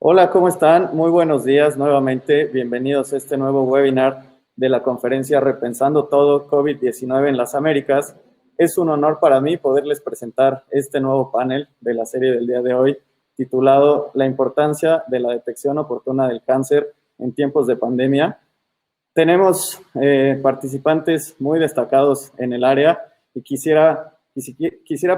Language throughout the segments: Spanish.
Hola, ¿cómo están? Muy buenos días nuevamente. Bienvenidos a este nuevo webinar de la conferencia Repensando Todo COVID-19 en las Américas. Es un honor para mí poderles presentar este nuevo panel de la serie del día de hoy, titulado La importancia de la detección oportuna del cáncer en tiempos de pandemia. Tenemos participantes muy destacados en el área y quisiera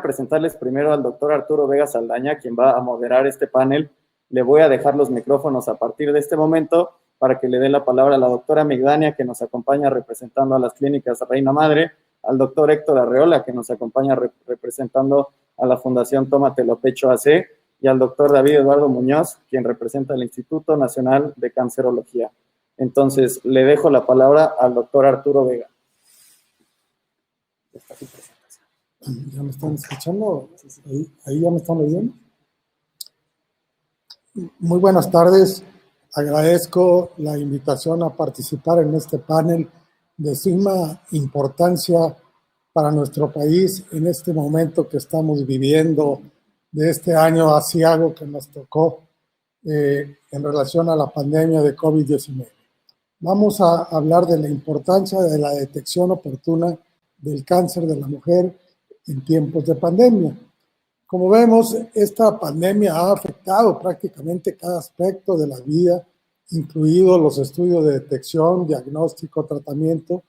presentarles primero al doctor Arturo Vega Saldaña, quien va a moderar este panel. Le voy a dejar los micrófonos a partir de este momento para que le dé la palabra a la doctora Migdania, que nos acompaña representando a las clínicas Reina Madre, al doctor Héctor Arreola, que nos acompaña representando a la Fundación Tómatelo Pecho AC, y al doctor David Eduardo Muñoz, quien representa al Instituto Nacional de Cancerología. Entonces, le dejo la palabra al doctor Arturo Vega. ¿Ya me están escuchando? ¿Ahí ya me están oyendo? Muy buenas tardes. Agradezco la invitación a participar en este panel de suma importancia para nuestro país en este momento que estamos viviendo de este año aciago que nos tocó en relación a la pandemia de COVID-19. Vamos a hablar de la importancia de la detección oportuna del cáncer de la mujer en tiempos de pandemia. Como vemos, esta pandemia ha afectado prácticamente cada aspecto de la vida, incluidos los estudios de detección, diagnóstico, tratamiento,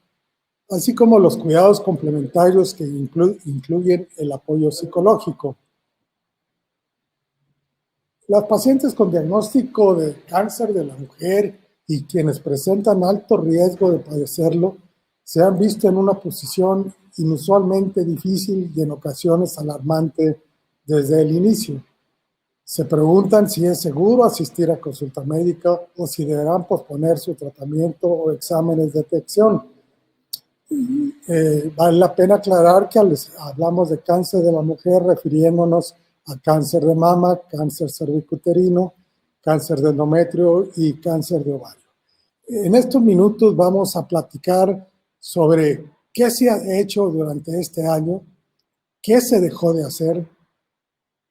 así como los cuidados complementarios que incluyen el apoyo psicológico. Las pacientes con diagnóstico de cáncer de la mujer y quienes presentan alto riesgo de padecerlo se han visto en una posición inusualmente difícil y en ocasiones alarmante desde el inicio. Se preguntan si es seguro asistir a consulta médica o si deberán posponer su tratamiento o exámenes de detección. Vale la pena aclarar que hablamos de cáncer de la mujer refiriéndonos a cáncer de mama, cáncer cervicuterino, cáncer de endometrio y cáncer de ovario. En estos minutos vamos a platicar sobre qué se ha hecho durante este año, qué se dejó de hacer,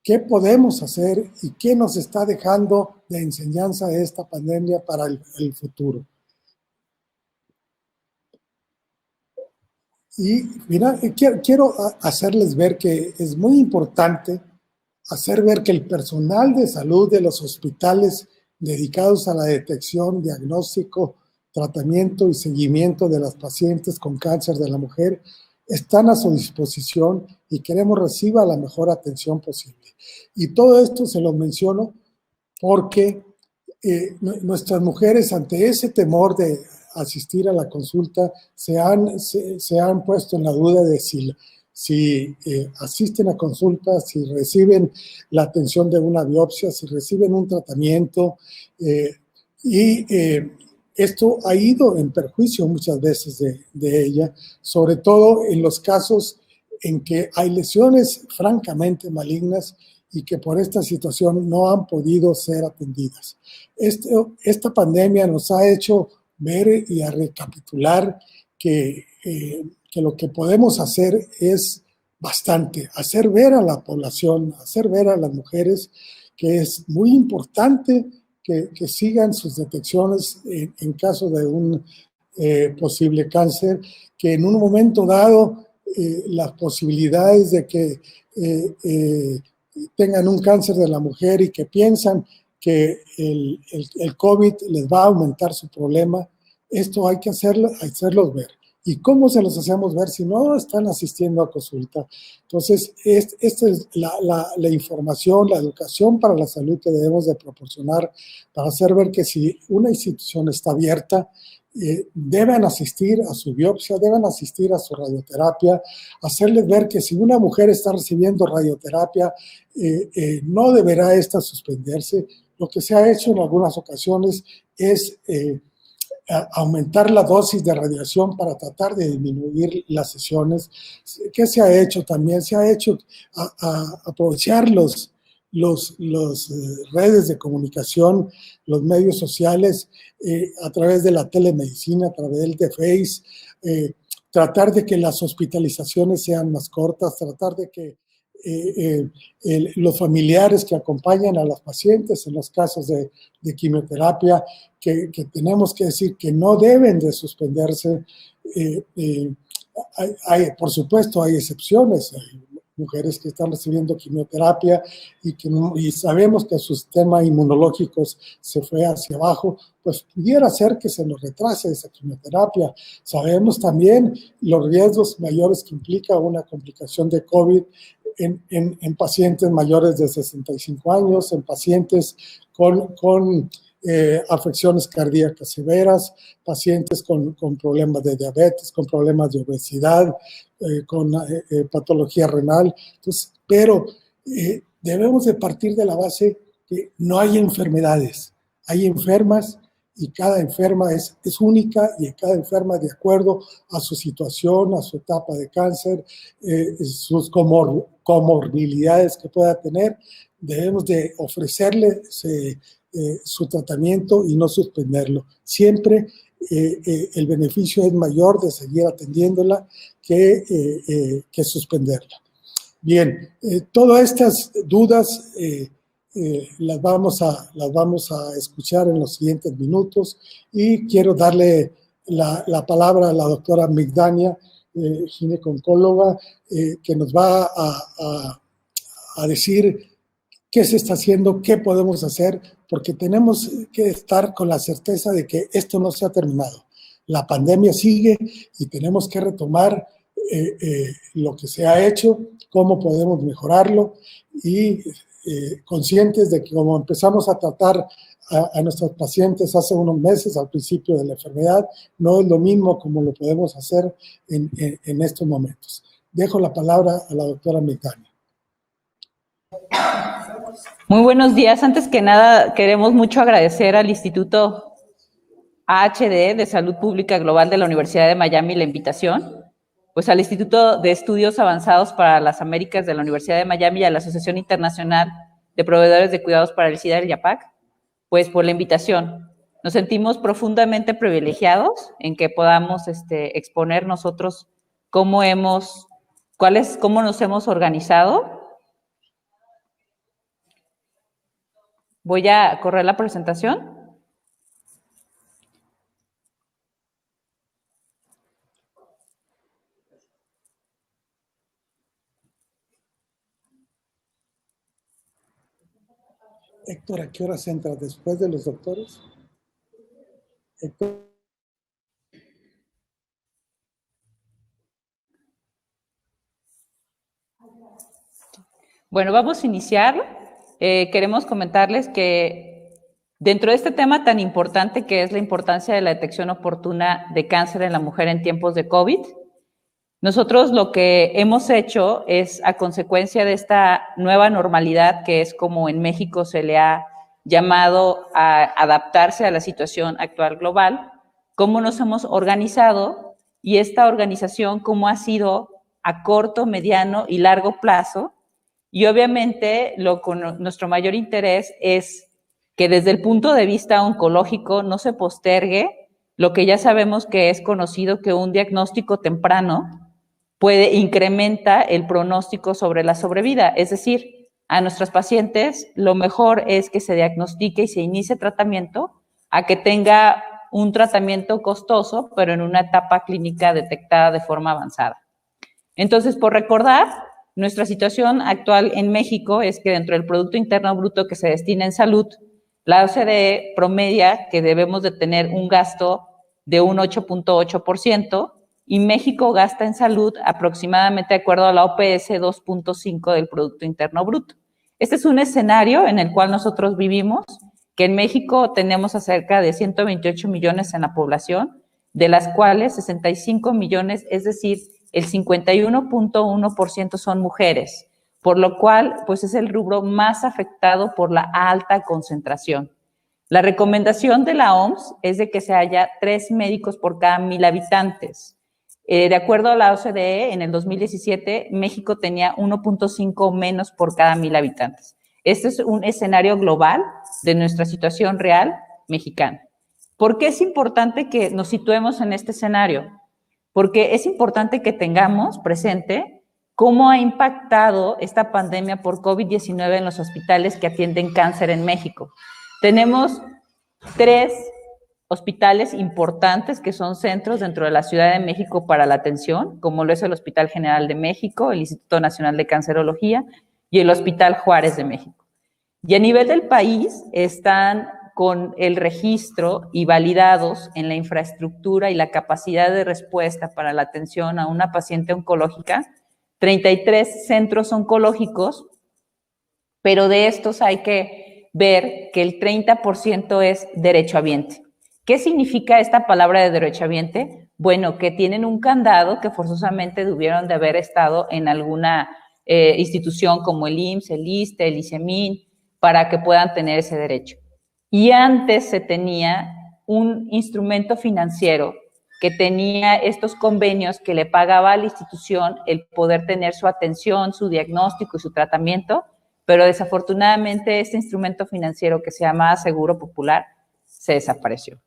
qué podemos hacer y qué nos está dejando de enseñanza esta pandemia para el futuro. Y mira, quiero hacerles ver que es muy importante hacer ver que el personal de salud de los hospitales dedicados a la detección, diagnóstico, tratamiento y seguimiento de las pacientes con cáncer de la mujer están a su disposición y queremos reciba la mejor atención posible. Y todo esto se lo menciono porque nuestras mujeres, ante ese temor de asistir a la consulta, se han puesto en la duda de si asisten a consultas, si reciben la atención de una biopsia, si reciben un tratamiento, esto ha ido en perjuicio muchas veces de ella, sobre todo en los casos en que hay lesiones francamente malignas y que por esta situación no han podido ser atendidas. Esta pandemia nos ha hecho ver y a recapitular que lo que podemos hacer es bastante, hacer ver a la población, hacer ver a las mujeres que es muy importante que sigan sus detecciones en caso de un posible cáncer, que en un momento dado las posibilidades de que tengan un cáncer de la mujer y que piensan que el COVID les va a aumentar su problema, esto hay que hacerlos ver. ¿Y cómo se los hacemos ver si no están asistiendo a consulta? Entonces, esta es la información, la educación para la salud que debemos de proporcionar para hacer ver que si una institución está abierta, deben asistir a su biopsia, deben asistir a su radioterapia, hacerles ver que si una mujer está recibiendo radioterapia, no deberá esta suspenderse. Lo que se ha hecho en algunas ocasiones es aumentar la dosis de radiación para tratar de disminuir las sesiones. ¿Qué se ha hecho también? Se ha hecho aprovechar los redes de comunicación, los medios sociales, a través de la telemedicina, a través de Face, tratar de que las hospitalizaciones sean más cortas, tratar de que los familiares que acompañan a los pacientes en los casos de quimioterapia, que tenemos que decir que no deben de suspenderse. Por supuesto, hay excepciones. Hay mujeres que están recibiendo quimioterapia y sabemos que su sistema inmunológico se fue hacia abajo, pues pudiera ser que se nos retrase esa quimioterapia. Sabemos también los riesgos mayores que implica una complicación de COVID en pacientes mayores de 65 años, en pacientes con afecciones cardíacas severas, pacientes con problemas de diabetes, con problemas de obesidad, con patología renal. Entonces, pero debemos de partir de la base que no hay enfermedades, hay enfermas y cada enferma es única y cada enferma de acuerdo a su situación, a su etapa de cáncer, sus comorbilidades que pueda tener, debemos de ofrecerle su tratamiento y no suspenderlo. Siempre el beneficio es mayor de seguir atendiéndola que suspenderla. Bien, todas estas dudas las vamos a escuchar en los siguientes minutos y quiero darle la palabra a la doctora Migdania, ginecóloga, que nos va a decir qué se está haciendo, qué podemos hacer, porque tenemos que estar con la certeza de que esto no se ha terminado. La pandemia sigue y tenemos que retomar lo que se ha hecho, cómo podemos mejorarlo y conscientes de que como empezamos a tratar a nuestros pacientes hace unos meses, al principio de la enfermedad, no es lo mismo como lo podemos hacer en estos momentos. Dejo la palabra a la doctora Migdania. Muy buenos días. Antes que nada, queremos mucho agradecer al Instituto AHD de Salud Pública Global de la Universidad de Miami la invitación, pues al Instituto de Estudios Avanzados para las Américas de la Universidad de Miami y a la Asociación Internacional de Proveedores de Cuidados para el SIDA, el IAPAC, pues por la invitación. Nos sentimos profundamente privilegiados en que podamos exponer nosotros cómo nos hemos organizado. Voy a correr la presentación. Héctor, ¿a qué horas entras? ¿Después de los doctores? Héctor. Bueno, vamos a iniciar. Queremos comentarles que dentro de este tema tan importante que es la importancia de la detección oportuna de cáncer en la mujer en tiempos de COVID, nosotros lo que hemos hecho es, a consecuencia de esta nueva normalidad, que es como en México se le ha llamado a adaptarse a la situación actual global, cómo nos hemos organizado y esta organización cómo ha sido a corto, mediano y largo plazo. Y obviamente nuestro mayor interés es que desde el punto de vista oncológico no se postergue lo que ya sabemos que es conocido, que un diagnóstico temprano incrementa el pronóstico sobre la sobrevida. Es decir, a nuestros pacientes lo mejor es que se diagnostique y se inicie tratamiento a que tenga un tratamiento costoso, pero en una etapa clínica detectada de forma avanzada. Entonces, por recordar, nuestra situación actual en México es que dentro del Producto Interno Bruto que se destina en salud, la OCDE promedia que debemos de tener un gasto de un 8.8%, y México gasta en salud aproximadamente, de acuerdo a la OPS, 2.5% del Producto Interno Bruto. Este es un escenario en el cual nosotros vivimos, que en México tenemos a cerca de 128 millones en la población, de las cuales 65 millones, es decir, el 51.1% son mujeres, por lo cual pues es el rubro más afectado por la alta concentración. La recomendación de la OMS es de que se haya 3 médicos por cada 1,000 habitantes. De acuerdo a la OCDE, en el 2017, México tenía 1.5 menos por cada 1,000 habitantes. Este es un escenario global de nuestra situación real mexicana. ¿Por qué es importante que nos situemos en este escenario? Porque es importante que tengamos presente ¿cómo ha impactado esta pandemia por COVID-19 en los hospitales que atienden cáncer en México? Tenemos 3 hospitales importantes que son centros dentro de la Ciudad de México para la atención, como lo es el Hospital General de México, el Instituto Nacional de Cancerología y el Hospital Juárez de México. Y a nivel del país están con el registro y validados en la infraestructura y la capacidad de respuesta para la atención a una paciente oncológica, 33 centros oncológicos, pero de estos hay que ver que el 30% es derechohabiente. ¿Qué significa esta palabra de derechohabiente? Bueno, que tienen un candado que forzosamente debieron de haber estado en alguna institución como el IMSS, el ISSSTE, el ICEMIN, para que puedan tener ese derecho. Y antes se tenía un instrumento financiero que tenía estos convenios que le pagaba a la institución el poder tener su atención, su diagnóstico y su tratamiento, pero desafortunadamente este instrumento financiero que se llamaba Seguro Popular se desapareció.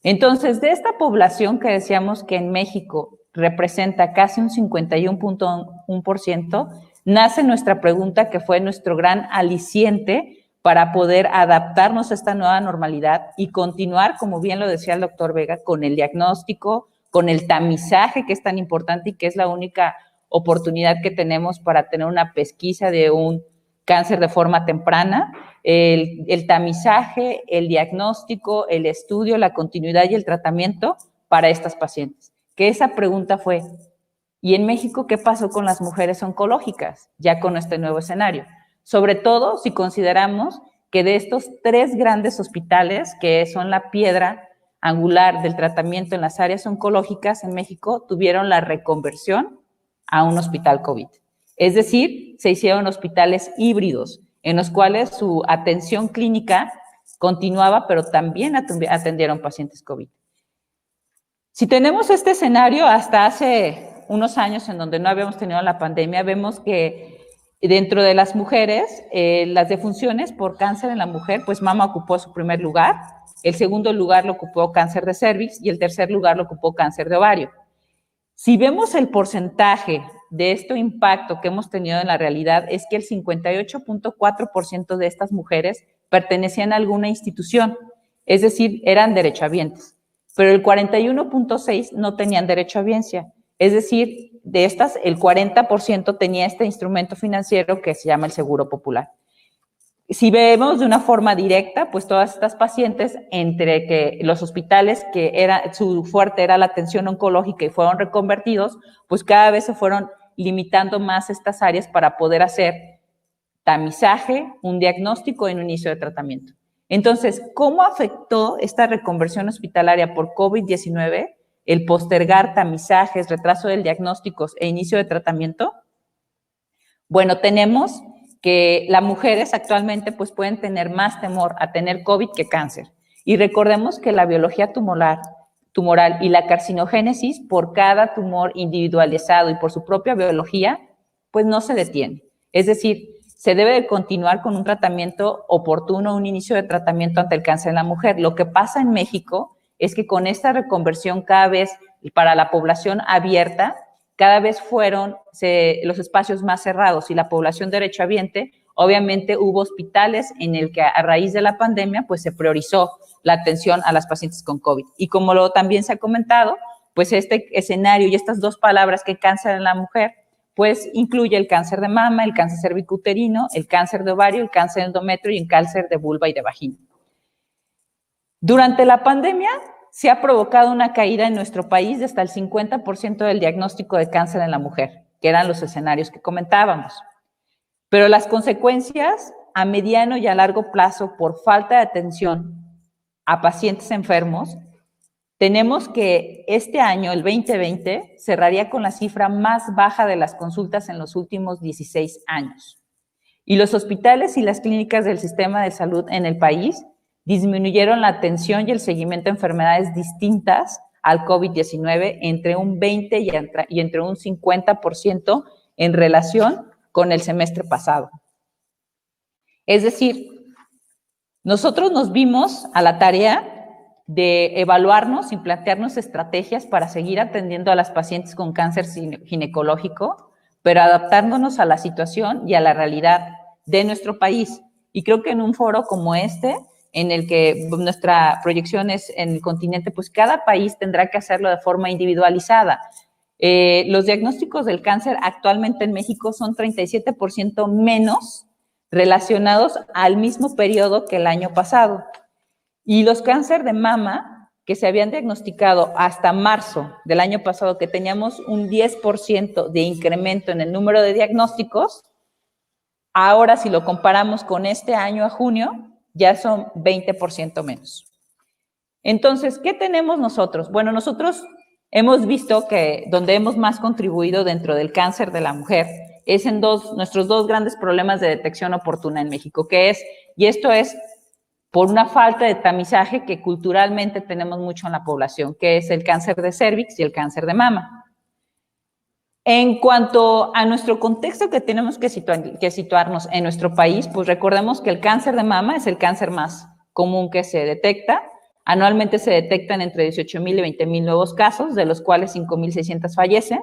Entonces, de esta población que decíamos que en México representa casi un 51.1%, nace nuestra pregunta que fue nuestro gran aliciente para poder adaptarnos a esta nueva normalidad y continuar, como bien lo decía el doctor Vega, con el diagnóstico, con el tamizaje que es tan importante y que es la única oportunidad que tenemos para tener una pesquisa de un cáncer de forma temprana, el tamizaje, el diagnóstico, el estudio, la continuidad y el tratamiento para estas pacientes. Que esa pregunta fue, ¿y en México qué pasó con las mujeres oncológicas ya con este nuevo escenario? Sobre todo si consideramos que de estos 3 grandes hospitales, que son la piedra angular del tratamiento en las áreas oncológicas en México, tuvieron la reconversión a un hospital COVID. Es decir, se hicieron hospitales híbridos, en los cuales su atención clínica continuaba, pero también atendieron pacientes COVID. Si tenemos este escenario hasta hace unos años en donde no habíamos tenido la pandemia, vemos que dentro de las mujeres, las defunciones por cáncer en la mujer, pues mama ocupó su primer lugar, el segundo lugar lo ocupó cáncer de cervix y el tercer lugar lo ocupó cáncer de ovario. Si vemos el porcentaje de este impacto que hemos tenido en la realidad, es que el 58.4% de estas mujeres pertenecían a alguna institución, es decir, eran derechohabientes, pero el 41.6% no tenían derechohabiencia, es decir, de estas, el 40% tenía este instrumento financiero que se llama el Seguro Popular. Si vemos de una forma directa, pues todas estas pacientes, entre que los hospitales que su fuerte era la atención oncológica y fueron reconvertidos, pues cada vez se fueron limitando más estas áreas para poder hacer tamizaje, un diagnóstico y un inicio de tratamiento. Entonces, ¿cómo afectó esta reconversión hospitalaria por COVID-19 el postergar tamizajes, retraso del diagnóstico e inicio de tratamiento? Bueno, tenemos que las mujeres actualmente pues pueden tener más temor a tener COVID que cáncer. Y recordemos que la biología tumoral y la carcinogénesis por cada tumor individualizado y por su propia biología, pues no se detiene. Es decir, se debe de continuar con un tratamiento oportuno, un inicio de tratamiento ante el cáncer en la mujer. Lo que pasa en México es que con esta reconversión cada vez para la población abierta, cada vez fueron los espacios más cerrados y la población derechohabiente, obviamente hubo hospitales en el que a raíz de la pandemia pues se priorizó la atención a las pacientes con COVID. Y como también se ha comentado, pues este escenario y estas 2 palabras que cáncer en la mujer, pues incluye el cáncer de mama, el cáncer cervicuterino, el cáncer de ovario, el cáncer de endometrio y el cáncer de vulva y de vagina. Durante la pandemia se ha provocado una caída en nuestro país de hasta el 50% del diagnóstico de cáncer en la mujer, que eran los escenarios que comentábamos. Pero las consecuencias a mediano y a largo plazo por falta de atención a pacientes enfermos, tenemos que este año, el 2020, cerraría con la cifra más baja de las consultas en los últimos 16 años. Y los hospitales y las clínicas del sistema de salud en el país disminuyeron la atención y el seguimiento de enfermedades distintas al COVID-19 entre un 20 y entre un 50% en relación con el semestre pasado. Es decir, nosotros nos vimos a la tarea de evaluarnos y plantearnos estrategias para seguir atendiendo a las pacientes con cáncer ginecológico, pero adaptándonos a la situación y a la realidad de nuestro país. Y creo que en un foro como este, en el que nuestra proyección es en el continente, pues cada país tendrá que hacerlo de forma individualizada. Los diagnósticos del cáncer actualmente en México son 37% menos relacionados al mismo periodo que el año pasado. Y los cáncer de mama, que se habían diagnosticado hasta marzo del año pasado, que teníamos un 10% de incremento en el número de diagnósticos, ahora si lo comparamos con este año a junio, ya son 20% menos. Entonces, ¿qué tenemos nosotros? Bueno, nosotros hemos visto que donde hemos más contribuido dentro del cáncer de la mujer es en nuestros dos grandes problemas de detección oportuna en México, que es, y esto es por una falta de tamizaje que culturalmente tenemos mucho en la población, que es el cáncer de cérvix y el cáncer de mama. En cuanto a nuestro contexto que tenemos que situarnos en nuestro país, pues recordemos que el cáncer de mama es el cáncer más común que se detecta. Anualmente se detectan entre 18,000 y 20,000 nuevos casos, de los cuales 5,600 fallecen.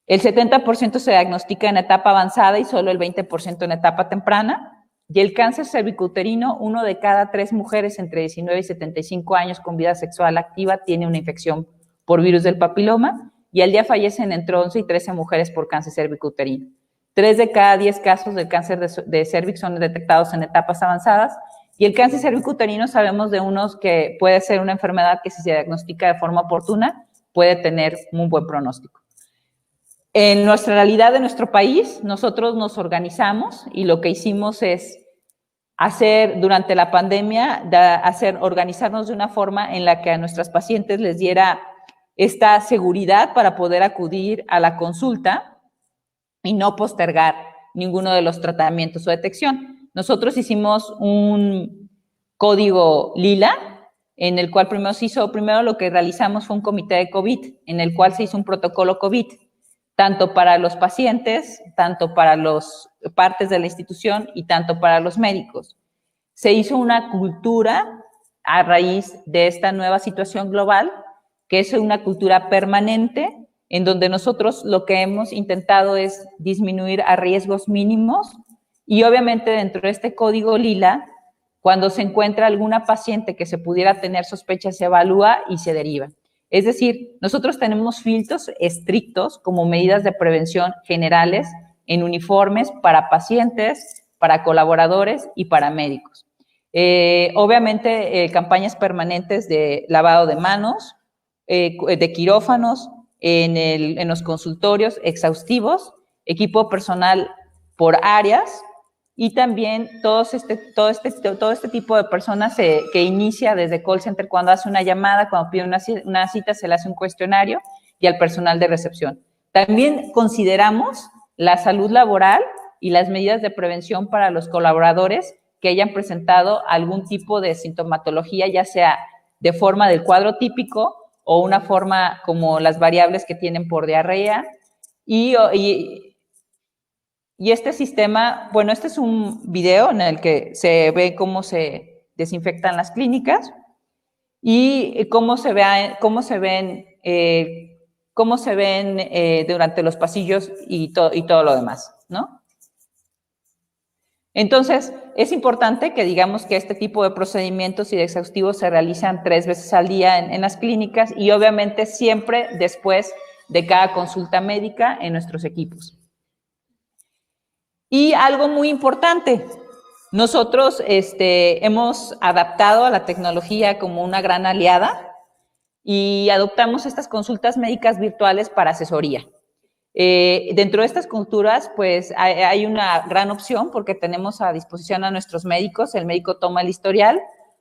El 70% se diagnostica en etapa avanzada y solo el 20% en etapa temprana. Y el cáncer cervicouterino, 1 de cada 3 mujeres entre 19 y 75 años con vida sexual activa tiene una infección por virus del papiloma, y al día fallecen entre 11 y 13 mujeres por cáncer cervicouterino. 3 de cada 10 casos del cáncer de cervix son detectados en etapas avanzadas, y el cáncer cervicouterino sabemos de unos que puede ser una enfermedad que si se diagnostica de forma oportuna puede tener un buen pronóstico. En nuestra realidad de nuestro país, nosotros nos organizamos y lo que hicimos es hacer durante la pandemia, organizarnos de una forma en la que a nuestras pacientes les diera esta seguridad para poder acudir a la consulta y no postergar ninguno de los tratamientos o detección. Nosotros hicimos un código lila, en el cual primero lo que realizamos fue un comité de COVID, en el cual se hizo un protocolo COVID, tanto para los pacientes, tanto para las partes de la institución y tanto para los médicos. Se hizo una cultura a raíz de esta nueva situación global, que es una cultura permanente, en donde nosotros lo que hemos intentado es disminuir a riesgos mínimos, y obviamente dentro de este código lila, cuando se encuentra alguna paciente que se pudiera tener sospecha, se evalúa y se deriva. Es decir, nosotros tenemos filtros estrictos como medidas de prevención generales en uniformes para pacientes, para colaboradores y para médicos. Obviamente, campañas permanentes de lavado de manos, de quirófanos, en los consultorios exhaustivos, equipo personal por áreas, y también todo este tipo de personas que inicia desde call center cuando hace una llamada, cuando pide una cita, se le hace un cuestionario, y al personal de recepción. También consideramos la salud laboral y las medidas de prevención para los colaboradores que hayan presentado algún tipo de sintomatología, ya sea de forma del cuadro típico o una forma como las variables que tienen por diarrea. Y este sistema, bueno, este es un video en el que se ve cómo se desinfectan las clínicas y cómo se ven durante los pasillos y todo lo demás, ¿no? Entonces, es importante que digamos que este tipo de procedimientos y de exhaustivos se realizan 3 veces al día en las clínicas, y obviamente siempre después de cada consulta médica en nuestros equipos. Y algo muy importante, nosotros hemos adaptado a la tecnología como una gran aliada y adoptamos estas consultas médicas virtuales para asesoría. Dentro de estas culturas, pues hay una gran opción porque tenemos a disposición a nuestros médicos. El médico toma el historial,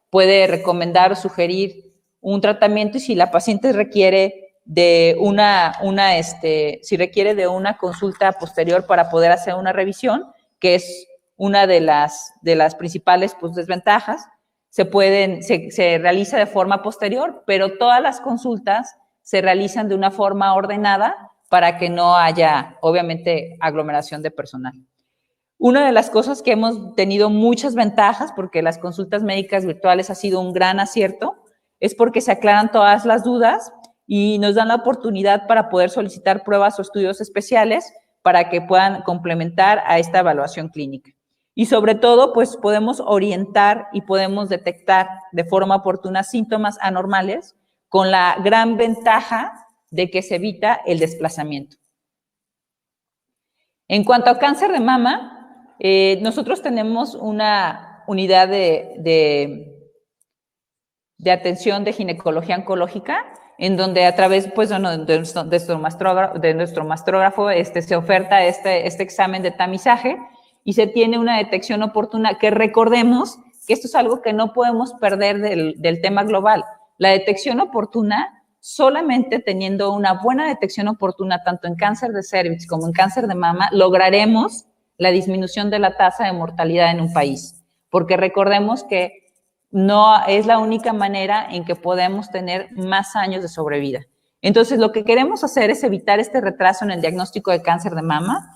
puede recomendar o sugerir un tratamiento, y si la paciente requiere de si requiere de una consulta posterior para poder hacer una revisión, que es una de las principales desventajas, se realiza de forma posterior, pero todas las consultas se realizan de una forma ordenada para que no haya, obviamente, aglomeración de personal. Una de las cosas que hemos tenido muchas ventajas, porque las consultas médicas virtuales ha sido un gran acierto, es porque se aclaran todas las dudas y nos dan la oportunidad para poder solicitar pruebas o estudios especiales para que puedan complementar a esta evaluación clínica. Y sobre todo, pues podemos orientar y podemos detectar de forma oportuna síntomas anormales con la gran ventaja de que se evita el desplazamiento. En cuanto a cáncer de mama, nosotros tenemos una unidad de atención de ginecología oncológica, en donde a través pues, de nuestro mastrógrafo se oferta este examen de tamizaje y se tiene una detección oportuna, que recordemos que esto es algo que no podemos perder del tema global. La detección oportuna, solamente teniendo una buena detección oportuna tanto en cáncer de cervix como en cáncer de mama, lograremos la disminución de la tasa de mortalidad en un país. Porque recordemos que no es la única manera en que podemos tener más años de sobrevida. Entonces, lo que queremos hacer es evitar este retraso en el diagnóstico de cáncer de mama,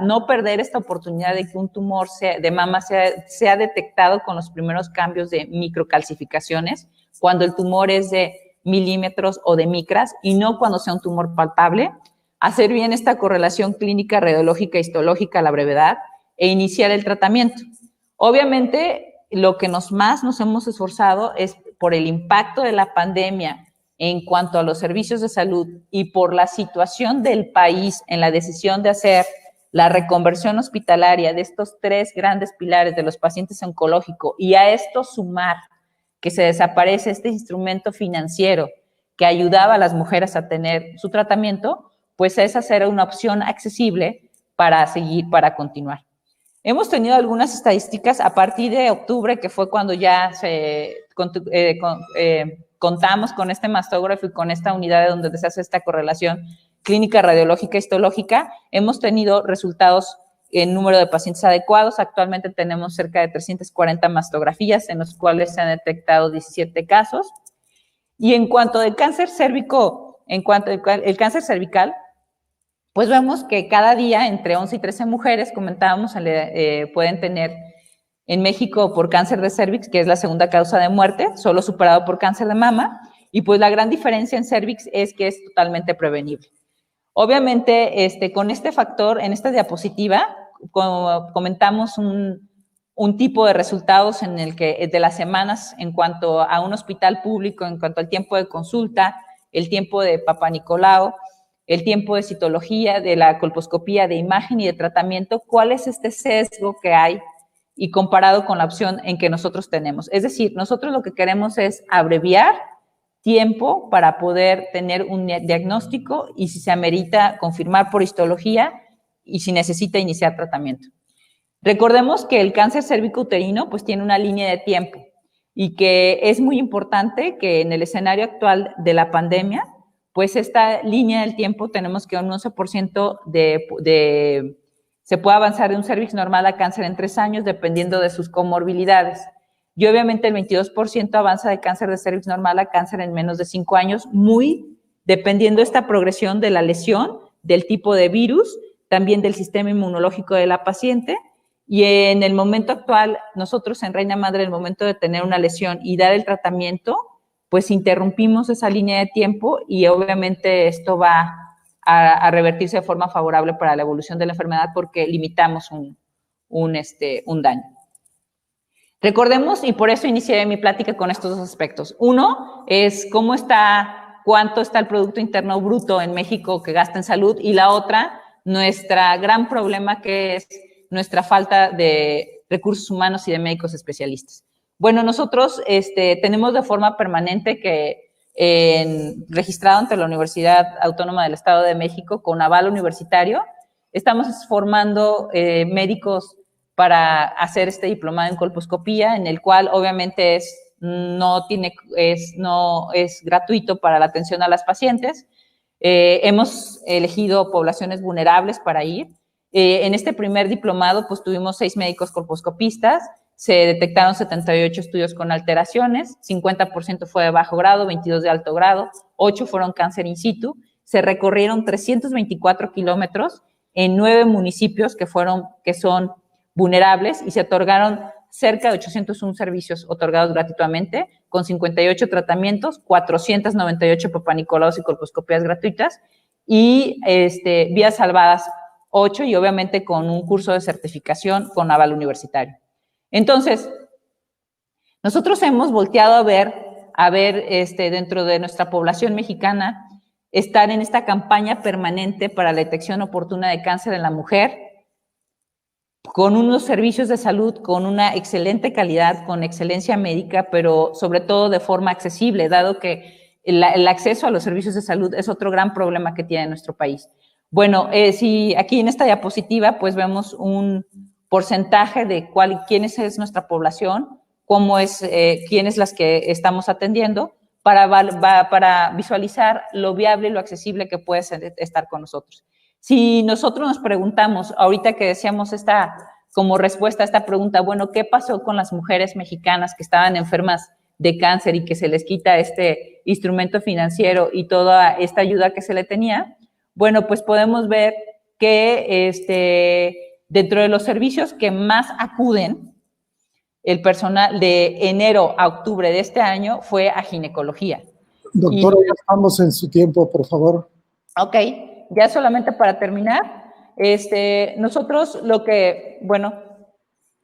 no perder esta oportunidad de que un tumor de mama sea detectado con los primeros cambios de microcalcificaciones, cuando el tumor es de milímetros o de micras, y no cuando sea un tumor palpable, hacer bien esta correlación clínica, radiológica, histológica a la brevedad, e iniciar el tratamiento. Obviamente, lo que más nos hemos esforzado es por el impacto de la pandemia en cuanto a los servicios de salud y por la situación del país en la decisión de hacer la reconversión hospitalaria de estos 3 grandes pilares de los pacientes oncológicos, y a esto sumar que se desaparece este instrumento financiero que ayudaba a las mujeres a tener su tratamiento, pues es hacer una opción accesible para continuar. Hemos tenido algunas estadísticas a partir de octubre, que fue cuando ya contamos con este mastógrafo y con esta unidad donde se hace esta correlación clínica, radiológica, histológica. Hemos tenido resultados en número de pacientes adecuados. Actualmente tenemos cerca de 340 mastografías, en los cuales se han detectado 17 casos. Y en cuanto al cáncer cervical, pues vemos que cada día entre 11 y 13 mujeres, comentábamos, pueden tener en México por cáncer de cervix, que es la segunda causa de muerte, solo superado por cáncer de mama, y pues la gran diferencia en cervix es que es totalmente prevenible. Obviamente, con este factor, en esta diapositiva, comentamos un tipo de resultados en el que de las semanas en cuanto a un hospital público, en cuanto al tiempo de consulta, el tiempo de Papa Nicolau, el tiempo de citología, de la colposcopía, de imagen y de tratamiento, cuál es este sesgo que hay y comparado con la opción en que nosotros tenemos. Es decir, nosotros lo que queremos es abreviar tiempo para poder tener un diagnóstico y, si se amerita, confirmar por histología y si necesita iniciar tratamiento. Recordemos que el cáncer cervicouterino pues tiene una línea de tiempo y que es muy importante que en el escenario actual de la pandemia, pues esta línea del tiempo tenemos que un 11% se puede avanzar de un cervix normal a cáncer en 3 años, dependiendo de sus comorbilidades. Y obviamente el 22% avanza de cáncer de cervix normal a cáncer en menos de 5 años, muy dependiendo de esta progresión de la lesión, del tipo de virus, también del sistema inmunológico de la paciente. Y en el momento actual, nosotros en Reina Madre, en el momento de tener una lesión y dar el tratamiento, pues interrumpimos esa línea de tiempo y obviamente esto va a revertirse de forma favorable para la evolución de la enfermedad porque limitamos un daño. Recordemos, y por eso inicié mi plática con estos 2 aspectos. Uno es cuánto está el Producto Interno Bruto en México que gasta en salud, y la otra, nuestra gran problema, que es nuestra falta de recursos humanos y de médicos especialistas. Bueno, nosotros tenemos de forma permanente registrado ante la Universidad Autónoma del Estado de México con aval universitario, estamos formando médicos para hacer este diplomado en colposcopía, en el cual obviamente no es gratuito para la atención a las pacientes. Hemos elegido poblaciones vulnerables para ir. En este primer diplomado, pues tuvimos 6 médicos colposcopistas, se detectaron 78 estudios con alteraciones, 50% fue de bajo grado, 22 de alto grado, 8 fueron cáncer in situ, se recorrieron 324 kilómetros en 9 municipios que son vulnerables y se otorgaron cerca de 801 servicios otorgados gratuitamente, con 58 tratamientos, 498 Papa Nicolaus y colposcopías gratuitas, y vidas salvadas 8, y obviamente con un curso de certificación con aval universitario. Entonces, nosotros hemos volteado a ver dentro de nuestra población mexicana, estar en esta campaña permanente para la detección oportuna de cáncer en la mujer, con unos servicios de salud con una excelente calidad, con excelencia médica, pero sobre todo de forma accesible, dado que el acceso a los servicios de salud es otro gran problema que tiene nuestro país. Bueno, si aquí en esta diapositiva pues vemos un porcentaje de quién es nuestra población, quiénes las que estamos atendiendo, para visualizar lo viable y lo accesible que puede estar con nosotros. Si nosotros nos preguntamos, ahorita que decíamos como respuesta a esta pregunta, bueno, ¿qué pasó con las mujeres mexicanas que estaban enfermas de cáncer y que se les quita este instrumento financiero y toda esta ayuda que se le tenía? Bueno, pues podemos ver que dentro de los servicios que más acuden el personal de enero a octubre de este año fue a ginecología. Doctora, ya estamos en su tiempo, por favor. Ok, ya solamente para terminar, nosotros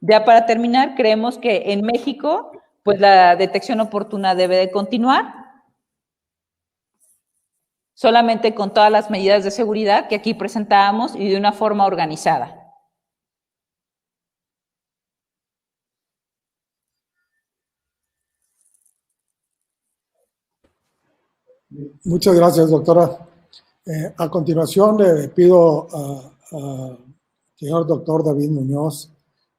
ya para terminar, creemos que en México, pues la detección oportuna debe de continuar, solamente con todas las medidas de seguridad que aquí presentábamos y de una forma organizada. Muchas gracias, doctora. A continuación le pido al señor doctor David Muñoz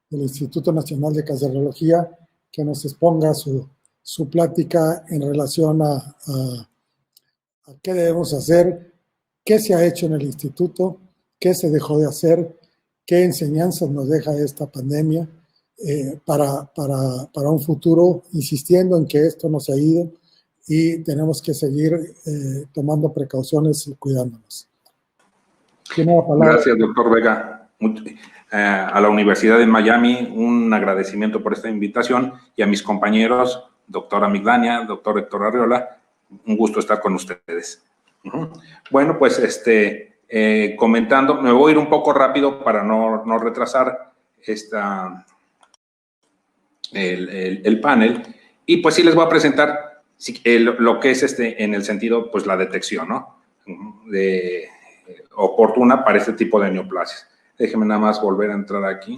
del Instituto Nacional de Cancerología que nos exponga su plática en relación a qué debemos hacer, qué se ha hecho en el instituto, qué se dejó de hacer, qué enseñanzas nos deja esta pandemia para un futuro, insistiendo en que esto no se ha ido y tenemos que seguir tomando precauciones y cuidándonos. Tiene la palabra. Gracias, doctor Vega. A la Universidad de Miami, un agradecimiento por esta invitación, y a mis compañeros, doctora Migdania, doctor Héctor Arriola, un gusto estar con ustedes. Bueno, pues comentando, me voy a ir un poco rápido para no retrasar el panel, y pues sí les voy a presentar lo que es en el sentido, pues la detección, ¿no? Oportuna para este tipo de neoplasias. Déjenme nada más volver a entrar aquí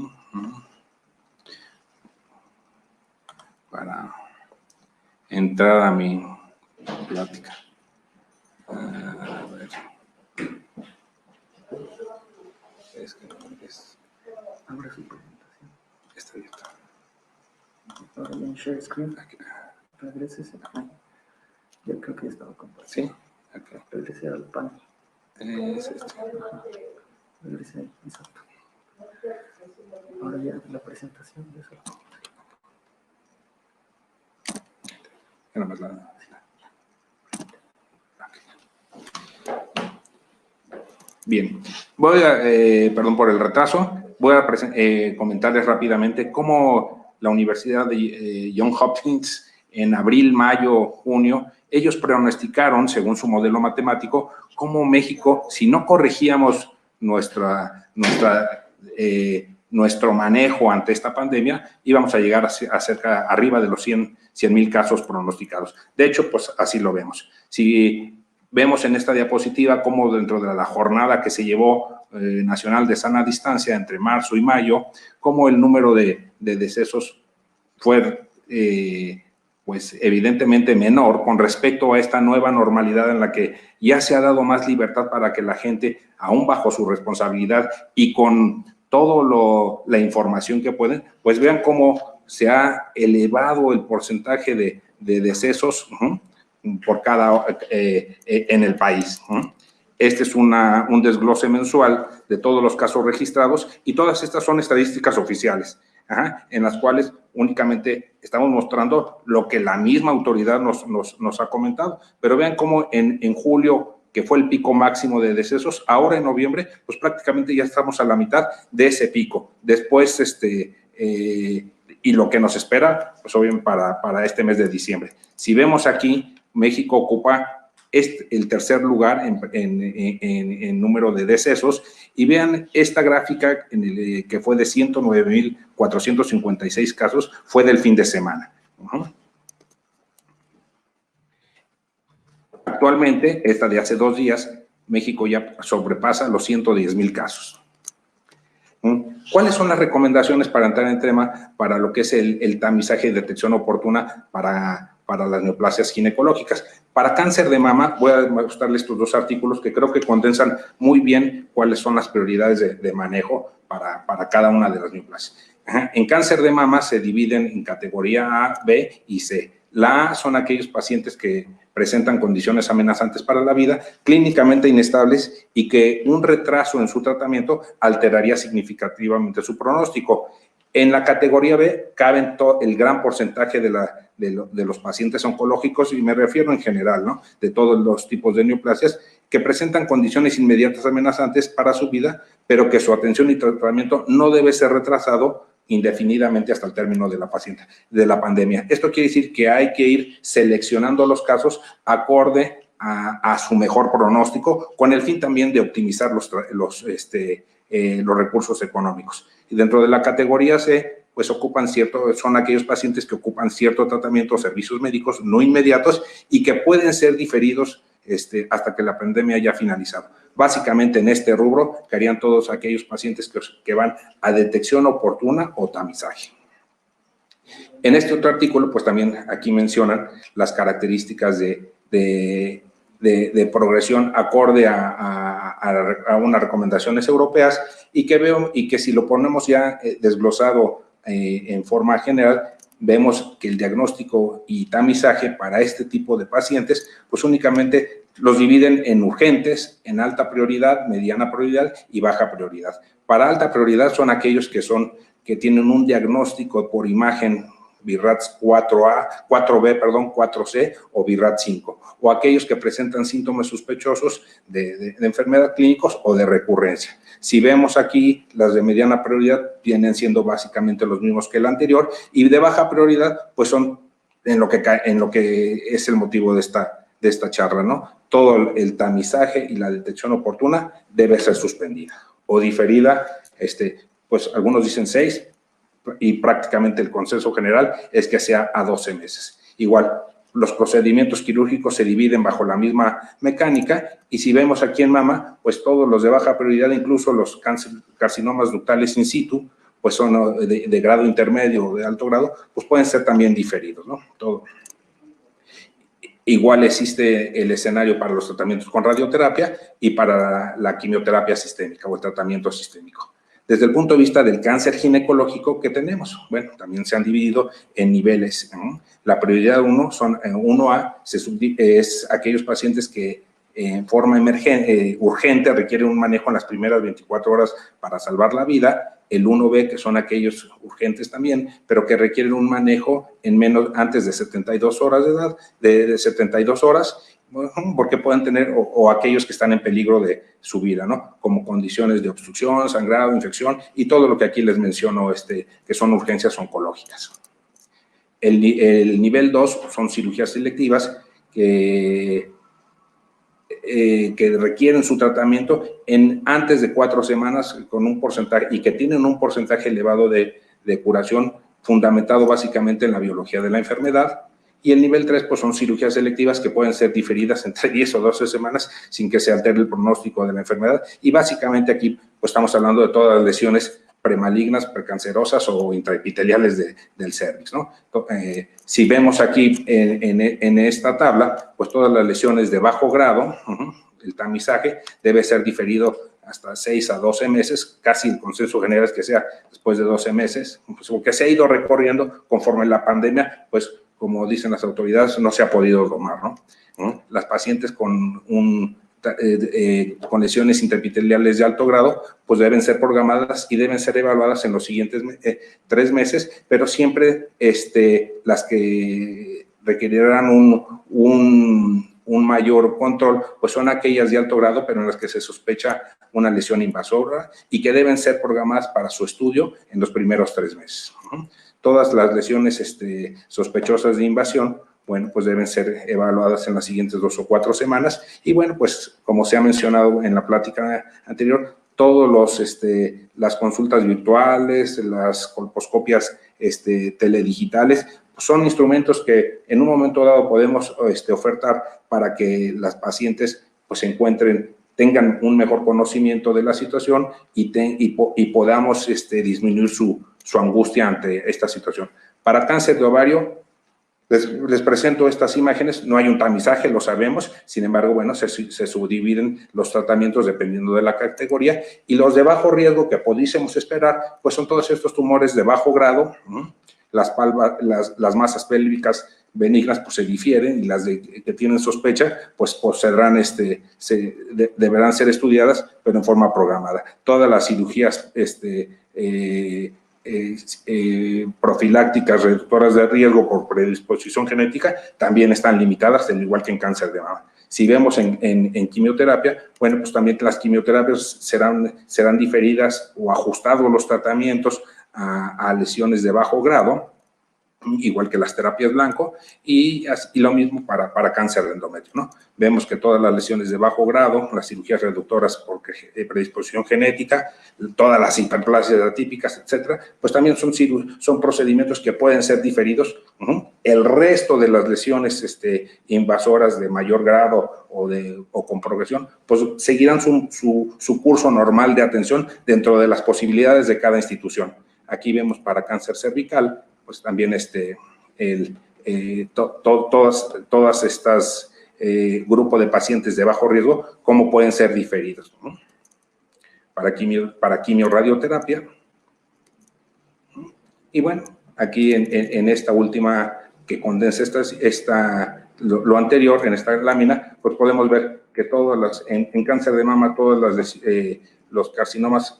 para entrar a mi plática. A ver. Es que no es. Abre su presentación. Está abierta. Ahora en share screen. Regreses. Yo creo que ya estaba compartido. Sí, ok. Regrese al panel. Es Regrese ahí, exacto. Ahora ya la presentación de eso. Nada más la. Bien, voy a, perdón por el retraso, voy a comentarles rápidamente cómo la Universidad de Johns Hopkins en abril, mayo, junio, ellos pronosticaron, según su modelo matemático, cómo México, si no corregíamos nuestro manejo ante esta pandemia, íbamos a llegar a arriba de los 100,000 casos pronosticados. De hecho, pues así lo vemos. Si vemos en esta diapositiva cómo dentro de la jornada que se llevó nacional de sana distancia entre marzo y mayo, cómo el número de decesos fue pues evidentemente menor con respecto a esta nueva normalidad en la que ya se ha dado más libertad para que la gente, aún bajo su responsabilidad y con toda la información que pueden, pues vean cómo se ha elevado el porcentaje de decesos por cada en el país. Este es un desglose mensual de todos los casos registrados, y todas estas son estadísticas oficiales, en las cuales únicamente estamos mostrando lo que la misma autoridad nos ha comentado. Pero vean cómo en julio, que fue el pico máximo de decesos, ahora en noviembre, pues prácticamente ya estamos a la mitad de ese pico. Después, y lo que nos espera, pues obviamente para este mes de diciembre. Si vemos aquí, México ocupa es el tercer lugar en número de decesos, y vean esta gráfica que fue de 109,456 casos, fue del fin de semana. Actualmente, esta de hace 2 días, México ya sobrepasa los 110,000 casos. ¿Cuáles son las recomendaciones para entrar en tema para lo que es el tamizaje y detección oportuna para las neoplasias ginecológicas? Para cáncer de mama, voy a mostrarles estos 2 artículos que creo que condensan muy bien cuáles son las prioridades de manejo para cada una de las neoplasias. En cáncer de mama se dividen en categoría A, B y C. La A son aquellos pacientes que presentan condiciones amenazantes para la vida, clínicamente inestables y que un retraso en su tratamiento alteraría significativamente su pronóstico. En la categoría B caben el gran porcentaje de los pacientes oncológicos, y me refiero en general, ¿no?, de todos los tipos de neoplasias que presentan condiciones inmediatas amenazantes para su vida, pero que su atención y tratamiento no debe ser retrasado indefinidamente hasta el término de la pandemia. Esto quiere decir que hay que ir seleccionando los casos acorde a su mejor pronóstico, con el fin también de optimizar los recursos económicos. Y dentro de la categoría C, pues son aquellos pacientes que ocupan cierto tratamiento o servicios médicos no inmediatos y que pueden ser diferidos hasta que la pandemia haya finalizado. Básicamente en este rubro caerían todos aquellos pacientes que van a detección oportuna o tamizaje. En este otro artículo, pues también aquí mencionan las características de progresión acorde a unas recomendaciones europeas, y que si lo ponemos ya desglosado en forma general, vemos que el diagnóstico y tamizaje para este tipo de pacientes, pues únicamente los dividen en urgentes, en alta prioridad, mediana prioridad y baja prioridad. Para alta prioridad son aquellos que tienen un diagnóstico por imagen BI-RADS 4B, 4C o BI-RADS 5, o aquellos que presentan síntomas sospechosos de enfermedad clínicos o de recurrencia. Si vemos aquí, las de mediana prioridad vienen siendo básicamente los mismos que el anterior, y de baja prioridad, pues son en lo que es el motivo de esta charla, ¿no? Todo el tamizaje y la detección oportuna debe ser suspendida o diferida, pues algunos dicen 6, y prácticamente el consenso general es que sea a 12 meses. Igual, los procedimientos quirúrgicos se dividen bajo la misma mecánica, y si vemos aquí en mama, pues todos los de baja prioridad, incluso los carcinomas ductales in situ, pues son de grado intermedio o de alto grado, pues pueden ser también diferidos, ¿no? Todo. Igual existe el escenario para los tratamientos con radioterapia y para la quimioterapia sistémica o el tratamiento sistémico. Desde el punto de vista del cáncer ginecológico, ¿qué tenemos? Bueno, también se han dividido en niveles, ¿no? La prioridad 1 son 1A, es aquellos pacientes que en forma urgente requieren un manejo en las primeras 24 horas para salvar la vida. El 1B, que son aquellos urgentes también, pero que requieren un manejo antes de 72 horas de edad, de 72 horas, porque pueden tener, o aquellos que están en peligro de su vida, ¿no? Como condiciones de obstrucción, sangrado, infección y todo lo que aquí les menciono, que son urgencias oncológicas. El nivel 2 son cirugías selectivas que requieren su tratamiento antes de 4 semanas con un porcentaje, y que tienen un porcentaje elevado de curación fundamentado básicamente en la biología de la enfermedad. Y el nivel 3, pues son cirugías selectivas que pueden ser diferidas entre 10 o 12 semanas sin que se altere el pronóstico de la enfermedad. Y básicamente aquí pues estamos hablando de todas las lesiones premalignas, precancerosas o intraepiteliales del cervix, ¿no? Si vemos aquí en esta tabla, pues todas las lesiones de bajo grado, el tamizaje debe ser diferido hasta 6 a 12 meses, casi el consenso general es que sea después de 12 meses, pues porque se ha ido recorriendo conforme la pandemia, pues como dicen las autoridades, no se ha podido domar, ¿no? Las pacientes con lesiones intraepiteliales de alto grado, pues deben ser programadas y deben ser evaluadas en los siguientes 3 meses, pero siempre las que requerirán un mayor control, pues son aquellas de alto grado, pero en las que se sospecha una lesión invasora y que deben ser programadas para su estudio en los primeros 3 meses. Todas las lesiones sospechosas de invasión, bueno, pues deben ser evaluadas en las siguientes 2 o 4 semanas. Y bueno, pues como se ha mencionado en la plática anterior, todos las consultas virtuales, las colposcopias teledigitales, pues son instrumentos que en un momento dado podemos ofertar para que las pacientes pues tengan un mejor conocimiento de la situación y podamos disminuir su angustia ante esta situación. Para cáncer de ovario, les presento estas imágenes. No hay un tamizaje, lo sabemos, sin embargo, bueno, se subdividen los tratamientos dependiendo de la categoría, y los de bajo riesgo que pudiésemos esperar, pues son todos estos tumores de bajo grado. Las masas pélvicas benignas pues se difieren, y las que tienen sospecha pues deberán ser estudiadas, pero en forma programada. Todas las cirugías profilácticas reductoras de riesgo por predisposición genética también están limitadas, al igual que en cáncer de mama. Si vemos en quimioterapia, bueno, pues también las quimioterapias serán diferidas o ajustados los tratamientos a lesiones de bajo grado, igual que las terapias blanco, y lo mismo para cáncer de endometrio, ¿no? Vemos que todas las lesiones de bajo grado, las cirugías reductoras por predisposición genética, todas las hiperplasias atípicas, etcétera, pues también son procedimientos que pueden ser diferidos. El resto de las lesiones invasoras de mayor grado o con progresión, pues seguirán su curso normal de atención dentro de las posibilidades de cada institución. Aquí vemos para cáncer cervical, pues también todas estas grupos de pacientes de bajo riesgo, cómo pueden ser diferidos, ¿no? Para quimiorradioterapia. Y bueno, aquí en esta última que condensa lo anterior, en esta lámina, pues podemos ver que en cáncer de mama, los carcinomas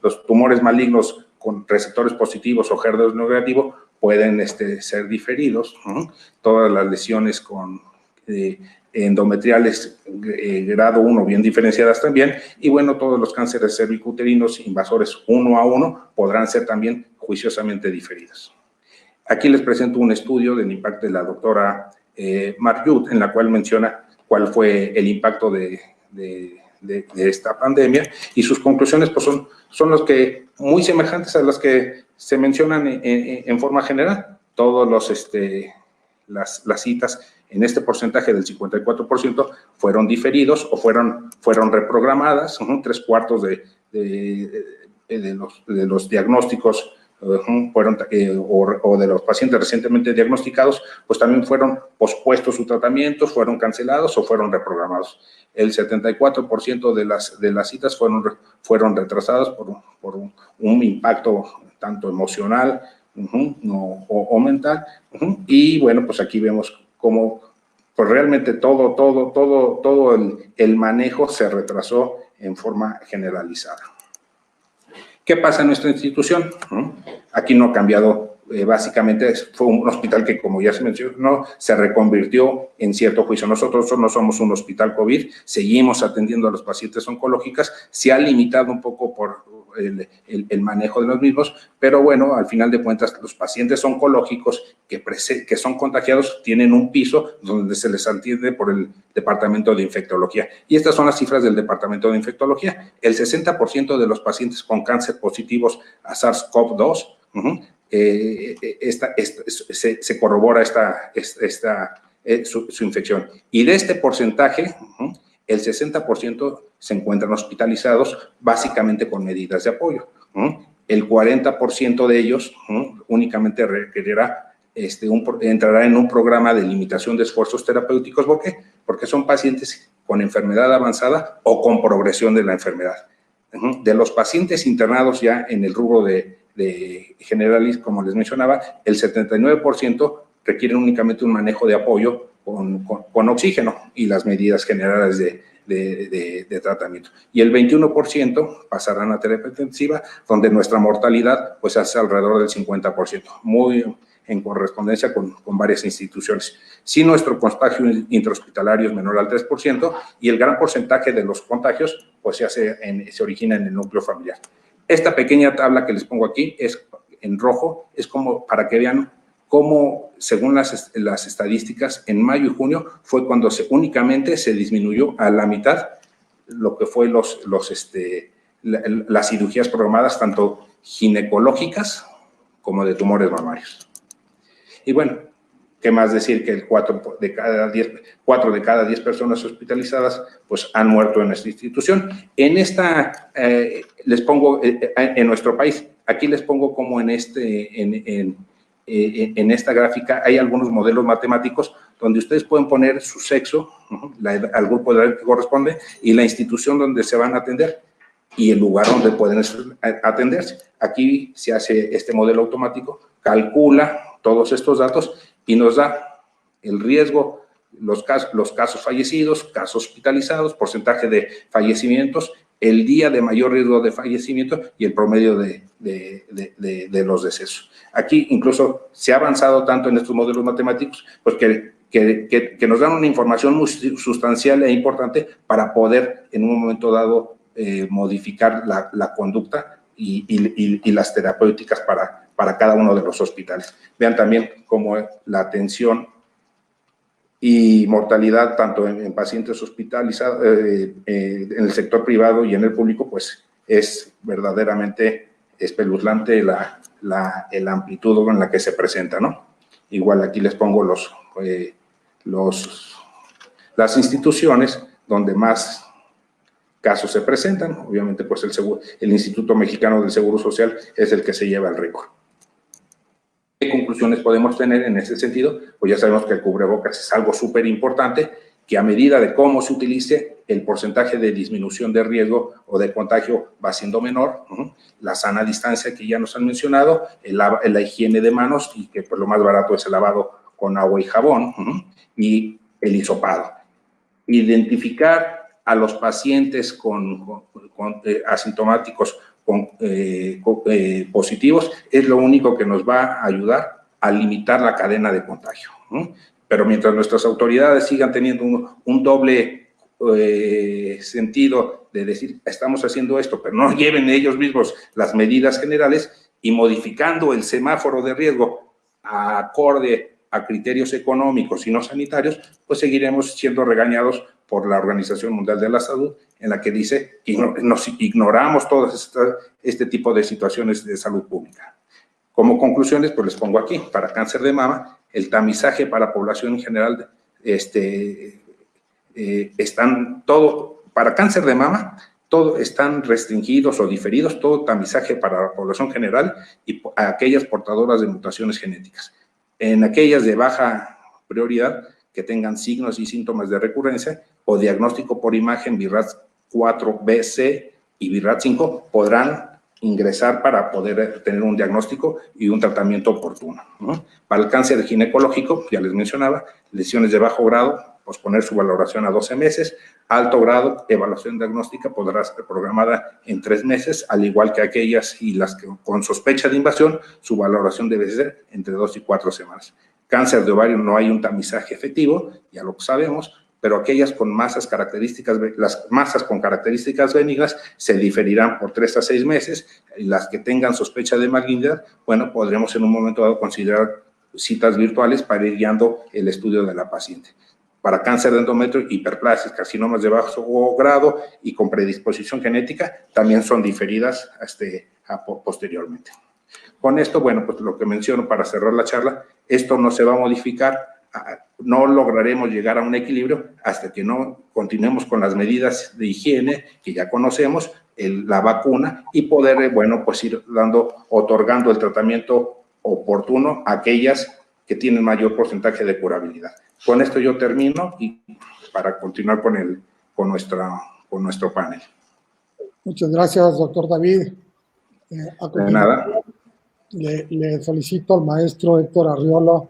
los tumores malignos con receptores positivos o HER2 negativo pueden ser diferidos. Todas las lesiones endometriales grado 1 bien diferenciadas también, y bueno, todos los cánceres cervicouterinos invasores 1 a 1 podrán ser también juiciosamente diferidos. Aquí les presento un estudio del impacto de la doctora Marjut, en la cual menciona cuál fue el impacto de esta pandemia, y sus conclusiones pues son los que muy semejantes a las que se mencionan en forma general. Todos las citas en este porcentaje del 54% fueron diferidos o fueron reprogramadas. 3/4 de los diagnósticos o de los pacientes recientemente diagnosticados, pues también fueron pospuestos su tratamiento, fueron cancelados o fueron reprogramados. El 74% de las citas fueron retrasadas por un impacto tanto emocional o mental. Y bueno, pues aquí vemos cómo pues realmente todo el manejo se retrasó en forma generalizada. ¿Qué pasa en nuestra institución? Aquí no ha cambiado, básicamente fue un hospital que, como ya se mencionó, se reconvirtió en cierto juicio. Nosotros no somos un hospital COVID, seguimos atendiendo a los pacientes oncológicos, se ha limitado un poco por el manejo de los mismos, pero bueno, al final de cuentas, los pacientes oncológicos que son contagiados tienen un piso donde se les atiende por el Departamento de Infectología. Y estas son las cifras del Departamento de Infectología. El 60% de los pacientes con cáncer positivos a SARS-CoV-2, se corrobora su infección. Y de este porcentaje, el 60% se encuentran hospitalizados, básicamente con medidas de apoyo. El 40% de ellos únicamente requerirá, entrará en un programa de limitación de esfuerzos terapéuticos. ¿Por qué? Porque son pacientes con enfermedad avanzada o con progresión de la enfermedad. De los pacientes internados ya en el rubro de generalis, como les mencionaba, el 79% requieren únicamente un manejo de apoyo con oxígeno y las medidas generales de tratamiento. Y el 21% pasarán a terapia intensiva, donde nuestra mortalidad pues hace alrededor del 50%, muy en correspondencia con varias instituciones. Sí, nuestro contagio intrahospitalario es menor al 3%, y el gran porcentaje de los contagios pues se origina en el núcleo familiar. Esta pequeña tabla que les pongo aquí en rojo es como para que vean cómo, según las estadísticas, en mayo y junio fue cuando únicamente se disminuyó a la mitad lo que fue las cirugías programadas, tanto ginecológicas como de tumores mamarios. Y bueno, ¿qué más decir? Que 4 de cada 10 personas hospitalizadas pues han muerto en esta institución. En esta, les pongo, en nuestro país, aquí les pongo como en esta gráfica hay algunos modelos matemáticos donde ustedes pueden poner su sexo, al grupo de edad que corresponde, y la institución donde se van a atender y el lugar donde pueden atenderse. Aquí se hace este modelo automático, calcula todos estos datos y nos da el riesgo, los casos fallecidos, casos hospitalizados, porcentaje de fallecimientos, el día de mayor riesgo de fallecimiento y el promedio de los decesos. Aquí incluso se ha avanzado tanto en estos modelos matemáticos, pues que nos dan una información muy sustancial e importante para poder en un momento dado modificar la conducta y las terapéuticas para cada uno de los hospitales. Vean también cómo la atención y mortalidad tanto en pacientes hospitalizados, en el sector privado y en el público, pues es verdaderamente espeluznante la amplitud en la que se presenta, ¿no? Igual aquí les pongo las instituciones donde más casos se presentan. Obviamente, pues el Instituto Mexicano del Seguro Social es el que se lleva el récord. ¿Qué conclusiones podemos tener en ese sentido? Pues ya sabemos que el cubrebocas es algo súper importante, que a medida de cómo se utilice, el porcentaje de disminución de riesgo o de contagio va siendo menor. La sana distancia que ya nos han mencionado, la higiene de manos, y que pues lo más barato es el lavado con agua y jabón, y el hisopado. Identificar a los pacientes asintomáticos positivos es lo único que nos va a ayudar a limitar la cadena de contagio. Pero mientras nuestras autoridades sigan teniendo un doble sentido de decir, estamos haciendo esto, pero no lleven ellos mismos las medidas generales y modificando el semáforo de riesgo acorde a criterios económicos y no sanitarios, pues seguiremos siendo regañados por la Organización Mundial de la Salud, en la que dice que nos ignoramos todas este tipo de situaciones de salud pública. Como conclusiones, pues les pongo aquí, para cáncer de mama, el tamizaje para población en general, para cáncer de mama, todo están restringidos o diferidos, todo tamizaje para la población general y a aquellas portadoras de mutaciones genéticas. En aquellas de baja prioridad, que tengan signos y síntomas de recurrencia o diagnóstico por imagen BIRAT 4BC y BIRAT 5, podrán ingresar para poder tener un diagnóstico y un tratamiento oportuno, ¿no? Para el cáncer ginecológico, ya les mencionaba, lesiones de bajo grado, posponer su valoración a 12 meses, alto grado, evaluación diagnóstica podrá ser programada en 3 meses, al igual que aquellas y las que con sospecha de invasión, su valoración debe ser entre 2 y 4 semanas. Cáncer de ovario no hay un tamizaje efectivo, ya lo sabemos, pero aquellas con masas características, las masas con características benignas se diferirán por 3 a 6 meses, y las que tengan sospecha de malignidad, bueno, podremos en un momento dado considerar citas virtuales para ir guiando el estudio de la paciente. Para cáncer de endometrio, hiperplasias, carcinomas de bajo grado y con predisposición genética, también son diferidas posteriormente. Con esto, bueno, pues lo que menciono para cerrar la charla, esto no se va a modificar, no lograremos llegar a un equilibrio hasta que no continuemos con las medidas de higiene que ya conocemos, la vacuna y poder, bueno, pues ir otorgando el tratamiento oportuno a aquellas que tienen mayor porcentaje de curabilidad. Con esto yo termino y para continuar con nuestro panel. Muchas gracias, doctor David. De nada. Le solicito al maestro Héctor Arriola,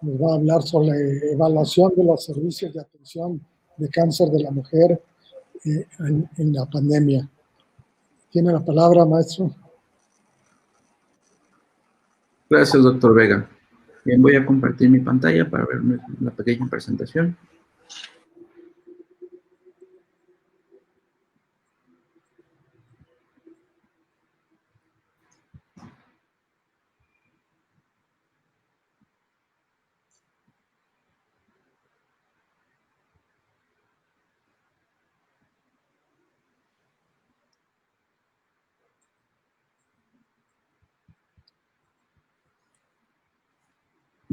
nos va a hablar sobre evaluación de los servicios de atención de cáncer de la mujer en la pandemia. Tiene la palabra, maestro. Gracias, doctor Vega. Bien, voy a compartir mi pantalla para ver una pequeña presentación.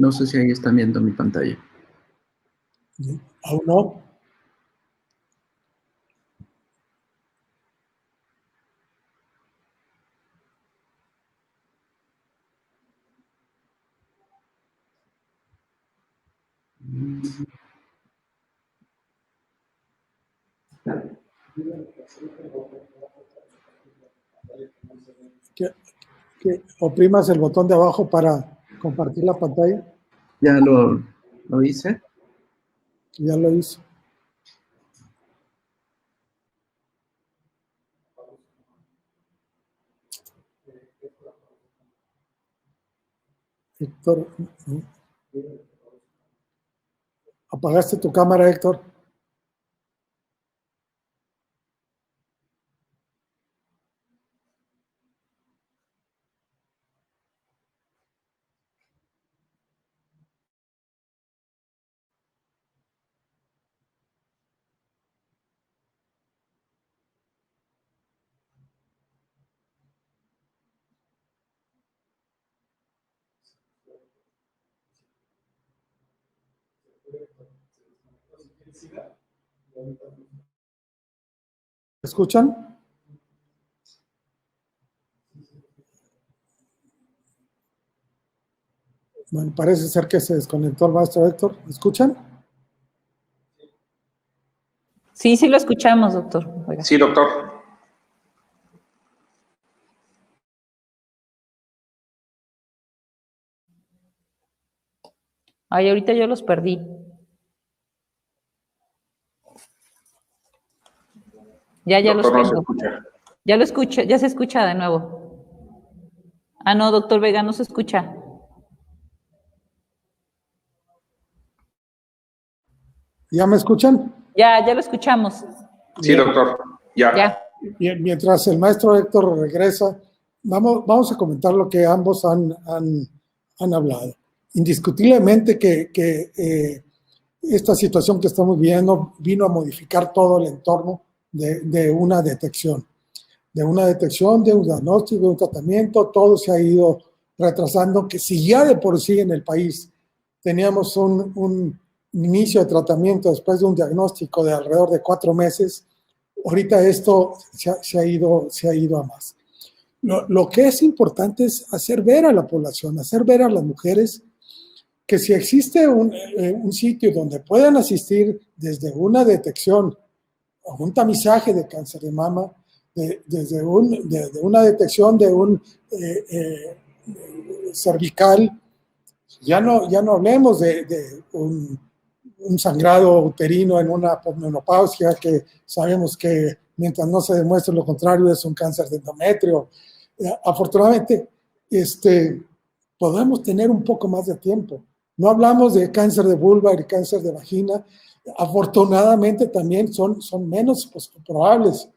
No sé si ahí están viendo mi pantalla. ¿Aún no? Que oprimas el botón de abajo para compartir la pantalla. Ya lo hice. Ya lo hizo. Héctor, ¿no? ¿Apagaste tu cámara, Héctor? ¿Escuchan? Bueno, parece ser que se desconectó el maestro Héctor. ¿Escuchan? Sí, sí lo escuchamos, doctor. Oiga. Sí, doctor. Ay, ahorita yo los perdí. Ya los Doctor, no se tengo. escucha. Ya lo escucho, ya se escucha de nuevo. Ah, no, doctor Vega, no se escucha. ¿Ya me escuchan? Ya lo escuchamos. Sí, doctor. Ya. Ya. Bien, mientras el maestro Héctor regresa, vamos a comentar lo que ambos han hablado. Indiscutiblemente que esta situación que estamos viviendo vino a modificar todo el entorno de una detección. De una detección, de un diagnóstico, de un tratamiento, todo se ha ido retrasando, que si ya de por sí en el país teníamos un inicio de tratamiento después de un diagnóstico de alrededor de 4 meses, ahorita esto se ha ido a más. Lo que es importante es hacer ver a la población, hacer ver a las mujeres que si existe un sitio donde puedan asistir desde una detección o un tamizaje de cáncer de mama, desde una detección de un cervical, ya no hablemos de un sangrado uterino en una posmenopausia, que sabemos que mientras no se demuestre lo contrario es un cáncer de endometrio. Afortunadamente, podemos tener un poco más de tiempo. No hablamos de cáncer de vulva y cáncer de vagina. Afortunadamente también son menos probables,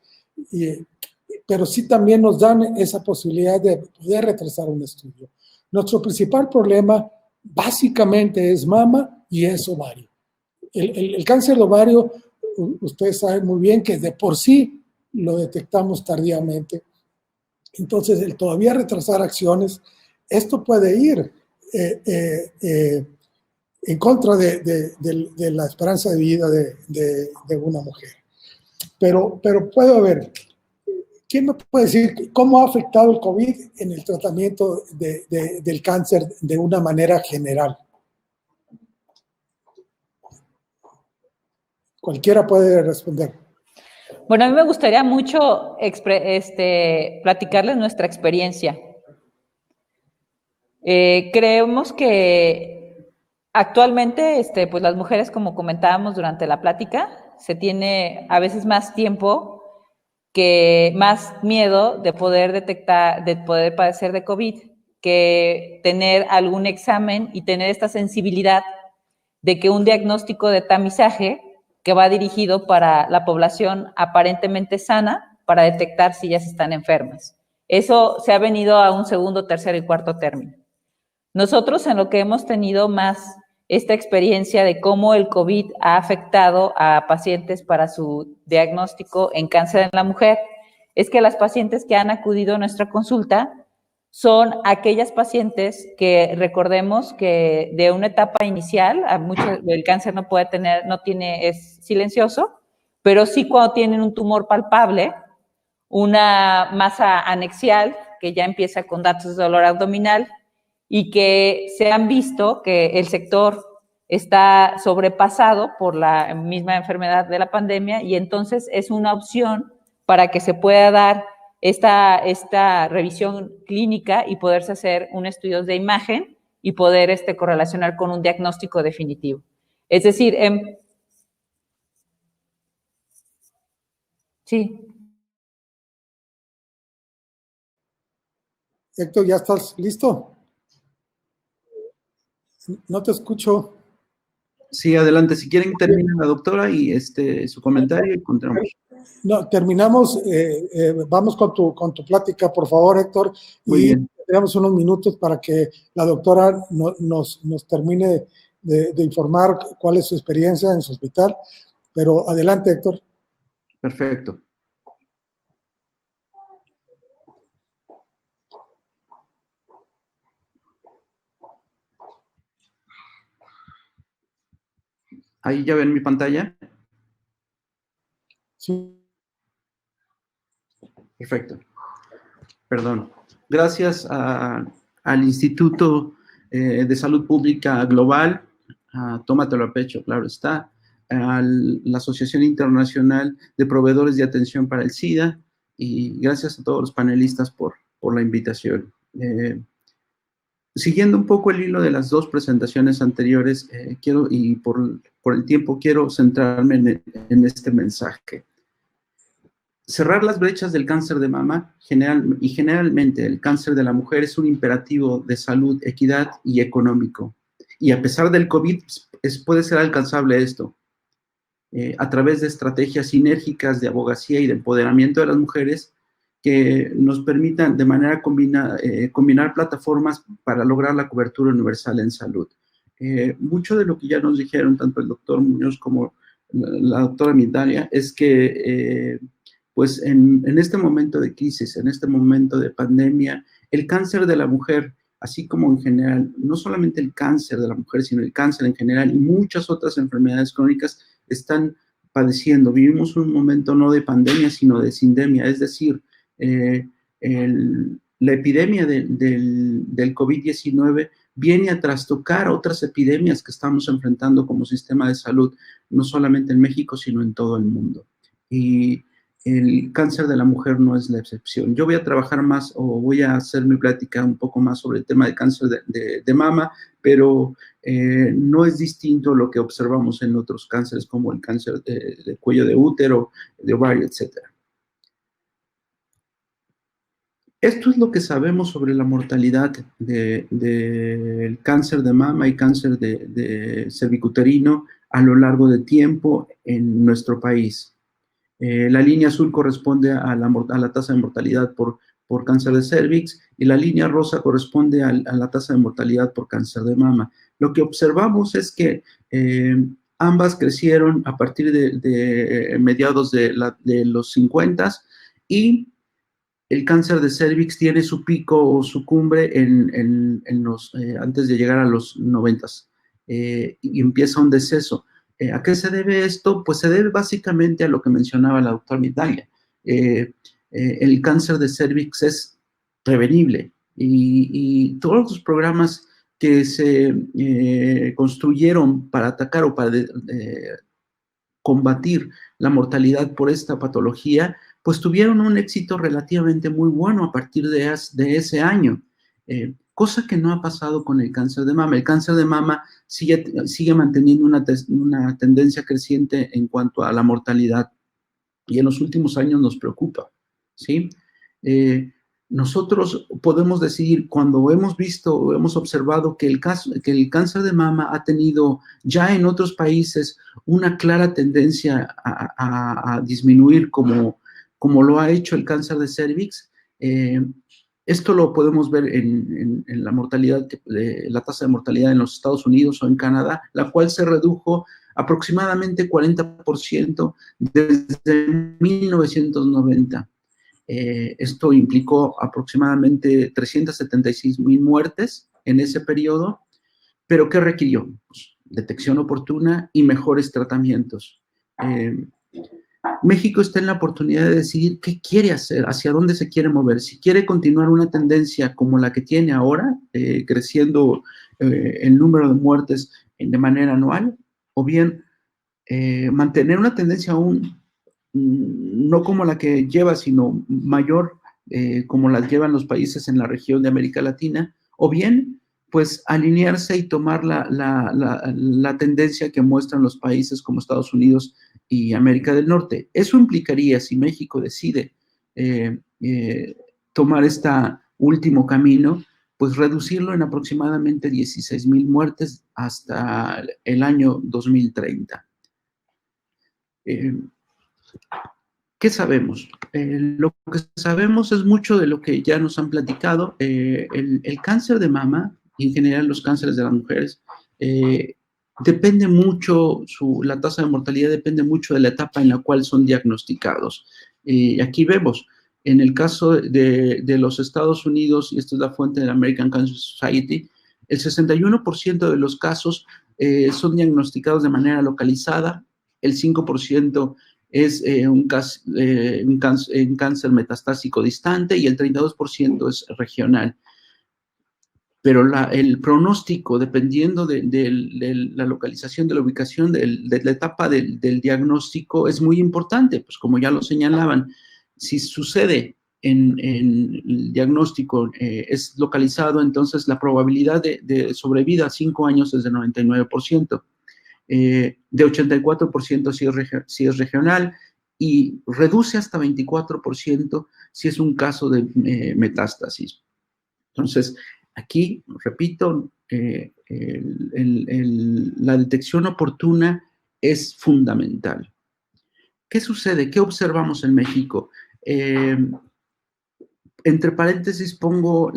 pero sí también nos dan esa posibilidad de poder retrasar un estudio. Nuestro principal problema básicamente es mama y es ovario. El cáncer de ovario, ustedes saben muy bien que de por sí lo detectamos tardíamente. Entonces, el todavía retrasar acciones, esto puede ir en contra de la esperanza de vida de una mujer. Pero puede haber, ¿quién me puede decir cómo ha afectado el COVID en el tratamiento del cáncer de una manera general? Cualquiera puede responder. Bueno, a mí me gustaría mucho platicarles nuestra experiencia. Creemos que actualmente, pues las mujeres, como comentábamos durante la plática, se tiene a veces más tiempo más miedo de poder detectar, de poder padecer de COVID, que tener algún examen y tener esta sensibilidad de que un diagnóstico de tamizaje que va dirigido para la población aparentemente sana para detectar si ellas están enfermas. Eso se ha venido a un segundo, tercero y cuarto término. Nosotros en lo que hemos tenido más esta experiencia de cómo el COVID ha afectado a pacientes para su diagnóstico en cáncer en la mujer, es que las pacientes que han acudido a nuestra consulta son aquellas pacientes que recordemos que de una etapa inicial, el cáncer es silencioso, pero sí cuando tienen un tumor palpable, una masa anexial que ya empieza con datos de dolor abdominal y que se han visto que el sector está sobrepasado por la misma enfermedad de la pandemia y entonces es una opción para que se pueda dar esta revisión clínica y poderse hacer un estudio de imagen y poder correlacionar con un diagnóstico definitivo. Es decir, sí. Héctor, ¿ya estás listo? No te escucho. Sí, adelante. Si quieren, termina la doctora y su comentario y continuamos. No, terminamos. Vamos con tu plática, por favor, Héctor. Muy bien. Tenemos unos minutos para que la doctora nos termine de informar cuál es su experiencia en su hospital. Pero adelante, Héctor. Perfecto. Ahí ya ven mi pantalla. Sí. Perfecto. Perdón. Gracias al Instituto de Salud Pública Global, tómatelo a pecho, claro está, a la Asociación Internacional de Proveedores de Atención para el SIDA, y gracias a todos los panelistas por la invitación. Siguiendo un poco el hilo de las dos presentaciones anteriores, por el tiempo, quiero centrarme en este mensaje. Cerrar las brechas del cáncer de mama generalmente el cáncer de la mujer es un imperativo de salud, equidad y económico. Y a pesar del COVID, puede ser alcanzable esto a través de estrategias sinérgicas de abogacía y de empoderamiento de las mujeres que nos permitan de manera combinar plataformas para lograr la cobertura universal en salud. Mucho de lo que ya nos dijeron tanto el doctor Muñoz como la doctora Mindalia es que pues en este momento de crisis, en este momento de pandemia, el cáncer de la mujer, así como en general, no solamente el cáncer de la mujer, sino el cáncer en general y muchas otras enfermedades crónicas están padeciendo. Vivimos un momento no de pandemia, sino de sindemia, es decir, la epidemia del COVID-19 viene a trastocar otras epidemias que estamos enfrentando como sistema de salud, no solamente en México, sino en todo el mundo. Y el cáncer de la mujer no es la excepción. Yo voy a trabajar más o voy a hacer mi plática un poco más sobre el tema de cáncer de mama, pero no es distinto lo que observamos en otros cánceres como el cáncer de cuello de útero, de ovario, etc. Esto es lo que sabemos sobre la mortalidad del cáncer de mama y cáncer de cervicuterino a lo largo de tiempo en nuestro país. La línea azul corresponde a la tasa de mortalidad por cáncer de cervix y la línea rosa corresponde a la tasa de mortalidad por cáncer de mama. Lo que observamos es que ambas crecieron a partir de mediados de los 50 y el cáncer de cervix tiene su pico o su cumbre antes de llegar a los 90 y empieza un deceso. ¿A qué se debe esto? Pues se debe básicamente a lo que mencionaba la doctora Mindalia. El cáncer de cervix es prevenible y todos los programas que se construyeron para atacar o para combatir la mortalidad por esta patología, pues tuvieron un éxito relativamente muy bueno a partir de ese año. Cosa que no ha pasado con el cáncer de mama. El cáncer de mama sigue manteniendo una tendencia creciente en cuanto a la mortalidad y en los últimos años nos preocupa, ¿sí? Nosotros podemos decir, cuando hemos visto o hemos observado que el cáncer de mama ha tenido ya en otros países una clara tendencia a disminuir como lo ha hecho el cáncer de cervix, esto lo podemos ver en la mortalidad, la tasa de mortalidad en los Estados Unidos o en Canadá, la cual se redujo aproximadamente 40% desde 1990. Esto implicó aproximadamente 376,000 muertes en ese periodo, pero ¿qué requirió? Pues, detección oportuna y mejores tratamientos. México está en la oportunidad de decidir qué quiere hacer, hacia dónde se quiere mover. Si quiere continuar una tendencia como la que tiene ahora, creciendo el número de muertes de manera anual, o bien mantener una tendencia aún no como la que lleva, sino mayor, como la llevan los países en la región de América Latina, o bien, pues, alinearse y tomar la tendencia que muestran los países como Estados Unidos y América del Norte. Eso implicaría, si México decide tomar este último camino, pues reducirlo en aproximadamente 16,000 muertes hasta el año 2030. ¿Qué sabemos? Lo que sabemos es mucho de lo que ya nos han platicado. El cáncer de mama, y en general los cánceres de las mujeres, depende mucho, la tasa de mortalidad depende mucho de la etapa en la cual son diagnosticados. Aquí vemos, en el caso de los Estados Unidos, y esta es la fuente de la American Cancer Society, el 61% de los casos son diagnosticados de manera localizada, el 5% es un cáncer metastásico distante y el 32% es regional. Pero el pronóstico, dependiendo de la localización, de la ubicación, de la etapa del diagnóstico, es muy importante. Pues como ya lo señalaban, si sucede en el diagnóstico, es localizado, entonces la probabilidad de sobrevida a 5 años es de 99%. De 84% si es regional y reduce hasta 24% si es un caso de metástasis. Entonces, aquí, repito, la detección oportuna es fundamental. ¿Qué sucede? ¿Qué observamos en México? Entre paréntesis pongo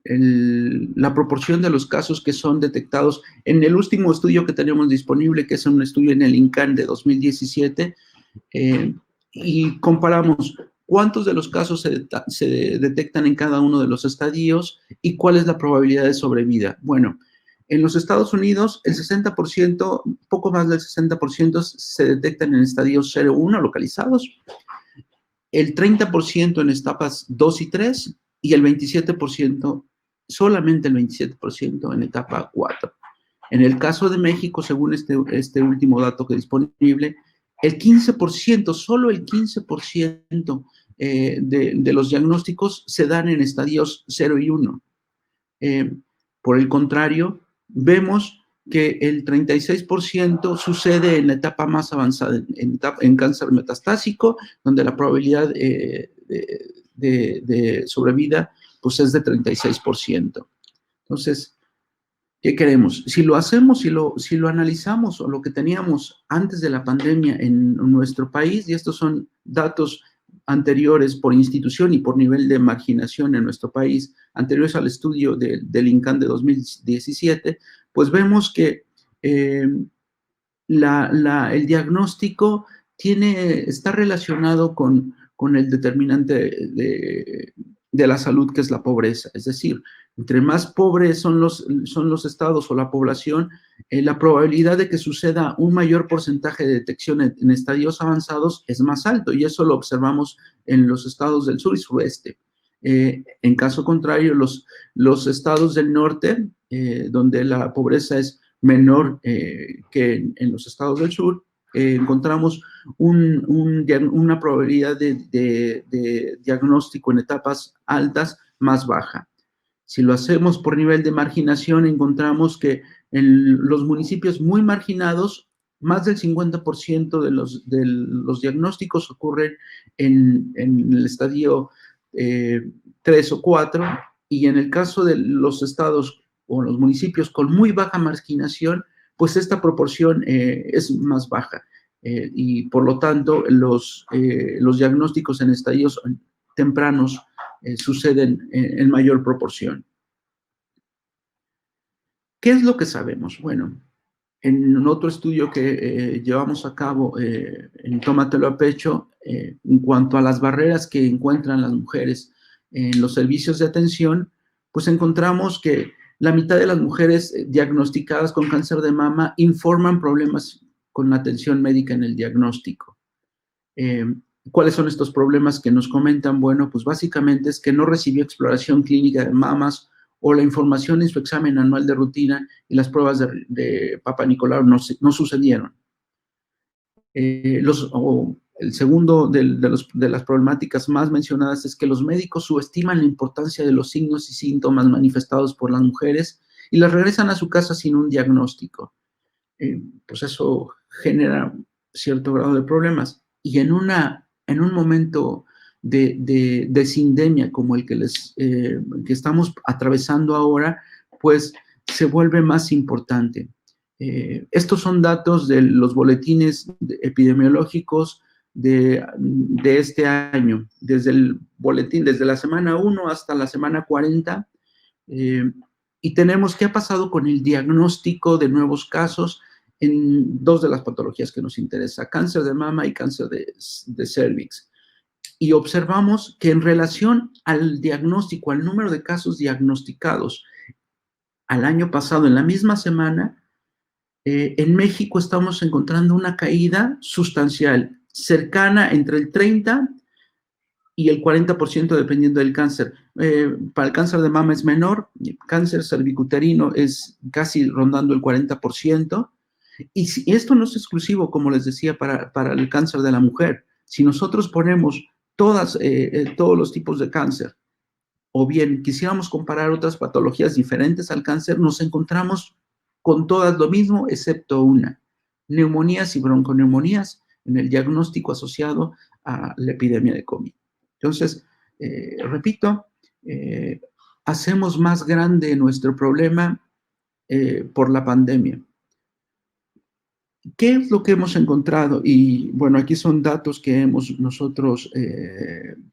la proporción de los casos que son detectados en el último estudio que tenemos disponible, que es un estudio en el INCAN de 2017, y comparamos cuántos de los casos se detectan en cada uno de los estadios y cuál es la probabilidad de sobrevida. Bueno, en los Estados Unidos, el 60%, poco más del 60% se detectan en estadios 0 y 1 localizados, el 30% en etapas 2 y 3 y el 27%, solamente el 27% en etapa 4. En el caso de México, según este último dato que es disponible, el 15%, solo el 15% de los diagnósticos se dan en estadios 0 y 1. Por el contrario, vemos que el 36% sucede en la etapa más avanzada, en cáncer metastásico, donde la probabilidad de sobrevida pues es de 36%. Entonces, ¿qué queremos? Si lo hacemos, si lo analizamos, o lo que teníamos antes de la pandemia en nuestro país, y estos son datos anteriores por institución y por nivel de marginación en nuestro país, anteriores al estudio del INCAN de 2017, pues vemos que el diagnóstico está relacionado con el determinante de la salud, que es la pobreza. Es decir, entre más pobres son los estados o la población, la probabilidad de que suceda un mayor porcentaje de detección en estadios avanzados es más alto, y eso lo observamos en los estados del sur y sureste. En caso contrario, los estados del norte, donde la pobreza es menor que en los estados del sur, encontramos una probabilidad de diagnóstico en etapas altas más baja. Si lo hacemos por nivel de marginación, encontramos que en los municipios muy marginados, más del 50% de los diagnósticos ocurren en el estadio 3 o 4, y en el caso de los estados o los municipios con muy baja marginación, pues esta proporción es más baja. Y por lo tanto, los diagnósticos en estadios tempranos suceden en mayor proporción. ¿Qué es lo que sabemos? Bueno, en otro estudio que llevamos a cabo en Tómatelo a Pecho, En cuanto a las barreras que encuentran las mujeres en los servicios de atención, pues encontramos que la mitad de las mujeres diagnosticadas con cáncer de mama informan problemas con la atención médica en el diagnóstico. ¿Cuáles son estos problemas que nos comentan? Bueno, pues básicamente es que no recibió exploración clínica de mamas o la información en su examen anual de rutina y las pruebas de Papa Nicolau no sucedieron. El segundo de las problemáticas más mencionadas es que los médicos subestiman la importancia de los signos y síntomas manifestados por las mujeres y las regresan a su casa sin un diagnóstico. Pues eso genera cierto grado de problemas. Y en un momento de sindemia como el que estamos atravesando ahora, pues se vuelve más importante. Estos son datos de los boletines epidemiológicos de este año, desde el boletín, desde la semana 1 hasta la semana 40, y tenemos qué ha pasado con el diagnóstico de nuevos casos en dos de las patologías que nos interesa, cáncer de mama y cáncer de cervix. Y observamos que en relación al diagnóstico, al número de casos diagnosticados al año pasado, en la misma semana, en México estamos encontrando una caída sustancial, cercana entre el 30 y el 40% dependiendo del cáncer. Para el cáncer de mama es menor, el cáncer cervicuterino es casi rondando el 40%, y esto no es exclusivo, como les decía, para el cáncer de la mujer. Si nosotros ponemos todos los tipos de cáncer, o bien quisiéramos comparar otras patologías diferentes al cáncer, nos encontramos con todas lo mismo, excepto una: neumonías y bronconeumonías en el diagnóstico asociado a la epidemia de COVID. Entonces, repito, hacemos más grande nuestro problema por la pandemia. ¿Qué es lo que hemos encontrado? Y bueno, aquí son datos que hemos nosotros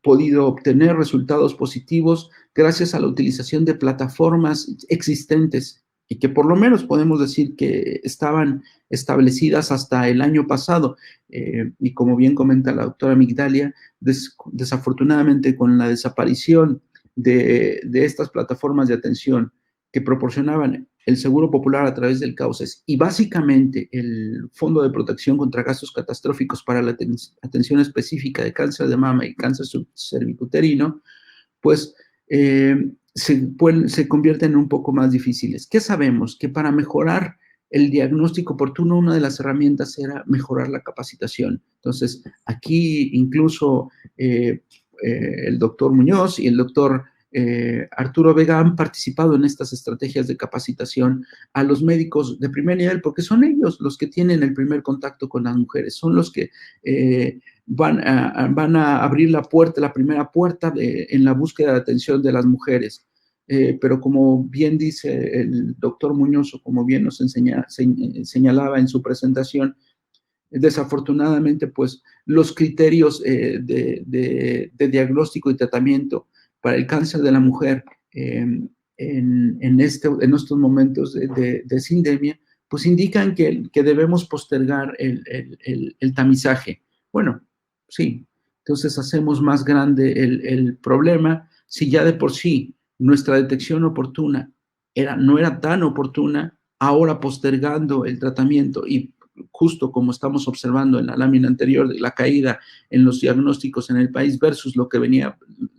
podido obtener resultados positivos gracias a la utilización de plataformas existentes y que por lo menos podemos decir que estaban establecidas hasta el año pasado. Y como bien comenta la doctora Migdalia, desafortunadamente con la desaparición de estas plataformas de atención que proporcionaban el Seguro Popular a través del CAUSES y básicamente el Fondo de Protección contra Gastos Catastróficos para la atención específica de cáncer de mama y cáncer cervicuterino, pues se convierten en un poco más difíciles. ¿Qué sabemos? Que para mejorar el diagnóstico oportuno, una de las herramientas era mejorar la capacitación. Entonces, aquí incluso el doctor Muñoz y el doctor Arturo Vega han participado en estas estrategias de capacitación a los médicos de primer nivel, porque son ellos los que tienen el primer contacto con las mujeres, son los que van a abrir la primera puerta en la búsqueda de atención de las mujeres. Pero como bien dice el doctor Muñoz, o como bien nos señalaba en su presentación, desafortunadamente, pues los criterios de diagnóstico y tratamiento para el cáncer de la mujer en estos momentos de sindemia, pues indican que debemos postergar el tamizaje. Bueno, sí, entonces hacemos más grande el problema. Si ya de por sí nuestra detección oportuna no era tan oportuna, ahora postergando el tratamiento y justo como estamos observando en la lámina anterior de la caída en los diagnósticos en el país versus lo que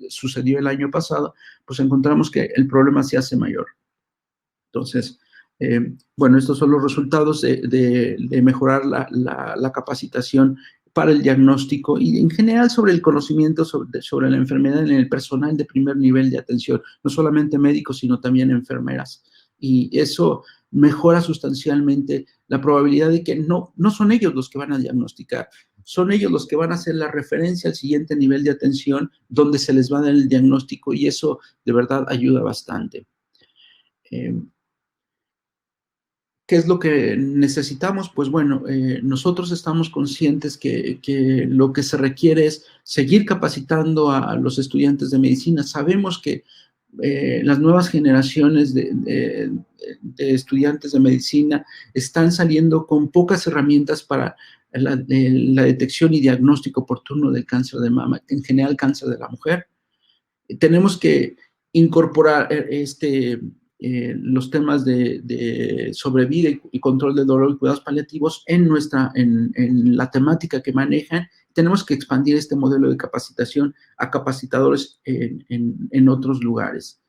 sucedió el año pasado, pues encontramos que el problema se hace mayor. Entonces, bueno, estos son los resultados de mejorar la capacitación para el diagnóstico y en general sobre el conocimiento sobre la enfermedad en el personal de primer nivel de atención, no solamente médicos, sino también enfermeras. Y eso mejora sustancialmente la probabilidad de que no son ellos los que van a diagnosticar, son ellos los que van a hacer la referencia al siguiente nivel de atención donde se les va a dar el diagnóstico y eso de verdad ayuda bastante. ¿Qué es lo que necesitamos? Pues bueno, nosotros estamos conscientes que lo que se requiere es seguir capacitando a los estudiantes de medicina. Sabemos que las nuevas generaciones de estudiantes de medicina están saliendo con pocas herramientas para la detección y diagnóstico oportuno del cáncer de mama, en general cáncer de la mujer. Tenemos que incorporar los temas de sobrevida y control del dolor y cuidados paliativos en la temática que manejan. Tenemos que expandir este modelo de capacitación a capacitadores en otros lugares.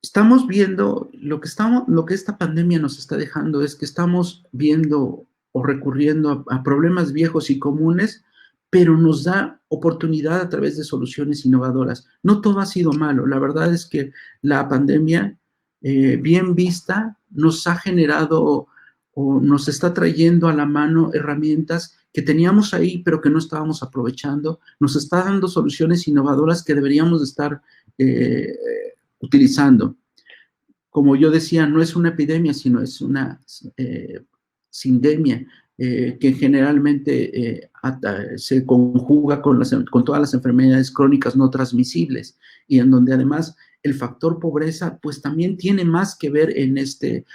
Estamos viendo, lo que esta pandemia nos está dejando es que estamos viendo o recurriendo a problemas viejos y comunes, pero nos da oportunidad a través de soluciones innovadoras. No todo ha sido malo. La verdad es que la pandemia, bien vista, nos ha generado o nos está trayendo a la mano herramientas que teníamos ahí, pero que no estábamos aprovechando. Nos está dando soluciones innovadoras que deberíamos de estar utilizando. Como yo decía, no es una epidemia, sino es una sindemia. Que generalmente se conjuga con todas las enfermedades crónicas no transmisibles y en donde además el factor pobreza pues también tiene más que ver en este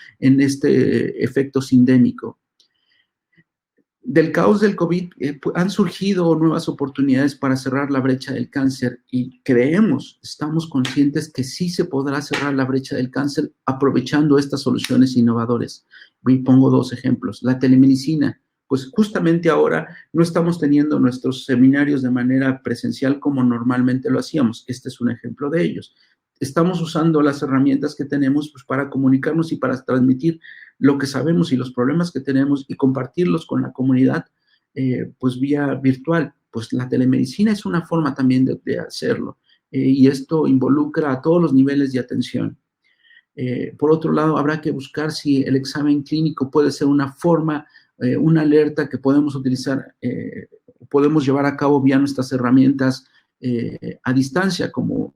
efecto sindémico. Del caos del COVID han surgido nuevas oportunidades para cerrar la brecha del cáncer y estamos conscientes que sí se podrá cerrar la brecha del cáncer aprovechando estas soluciones innovadoras. Y pongo 2 ejemplos. La telemedicina, pues justamente ahora no estamos teniendo nuestros seminarios de manera presencial como normalmente lo hacíamos. Este es un ejemplo de ellos. Estamos usando las herramientas que tenemos pues, para comunicarnos y para transmitir lo que sabemos y los problemas que tenemos y compartirlos con la comunidad pues vía virtual. Pues la telemedicina es una forma también de hacerlo y esto involucra a todos los niveles de atención. Por otro lado, habrá que buscar si el examen clínico puede ser una forma, una alerta que podemos utilizar, podemos llevar a cabo vía nuestras herramientas a distancia, como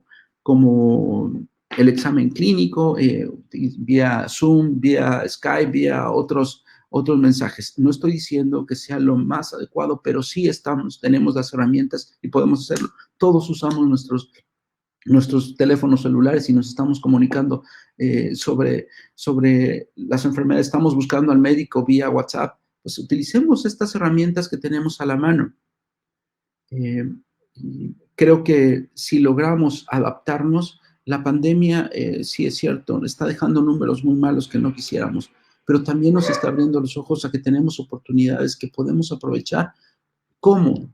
el examen clínico, vía Zoom, vía Skype, vía otros mensajes. No estoy diciendo que sea lo más adecuado, pero sí tenemos las herramientas y podemos hacerlo. Todos usamos nuestros teléfonos celulares y nos estamos comunicando sobre las enfermedades. Estamos buscando al médico vía WhatsApp. Pues utilicemos estas herramientas que tenemos a la mano. Creo que si logramos adaptarnos, la pandemia, sí es cierto, está dejando números muy malos que no quisiéramos, pero también nos está abriendo los ojos a que tenemos oportunidades que podemos aprovechar como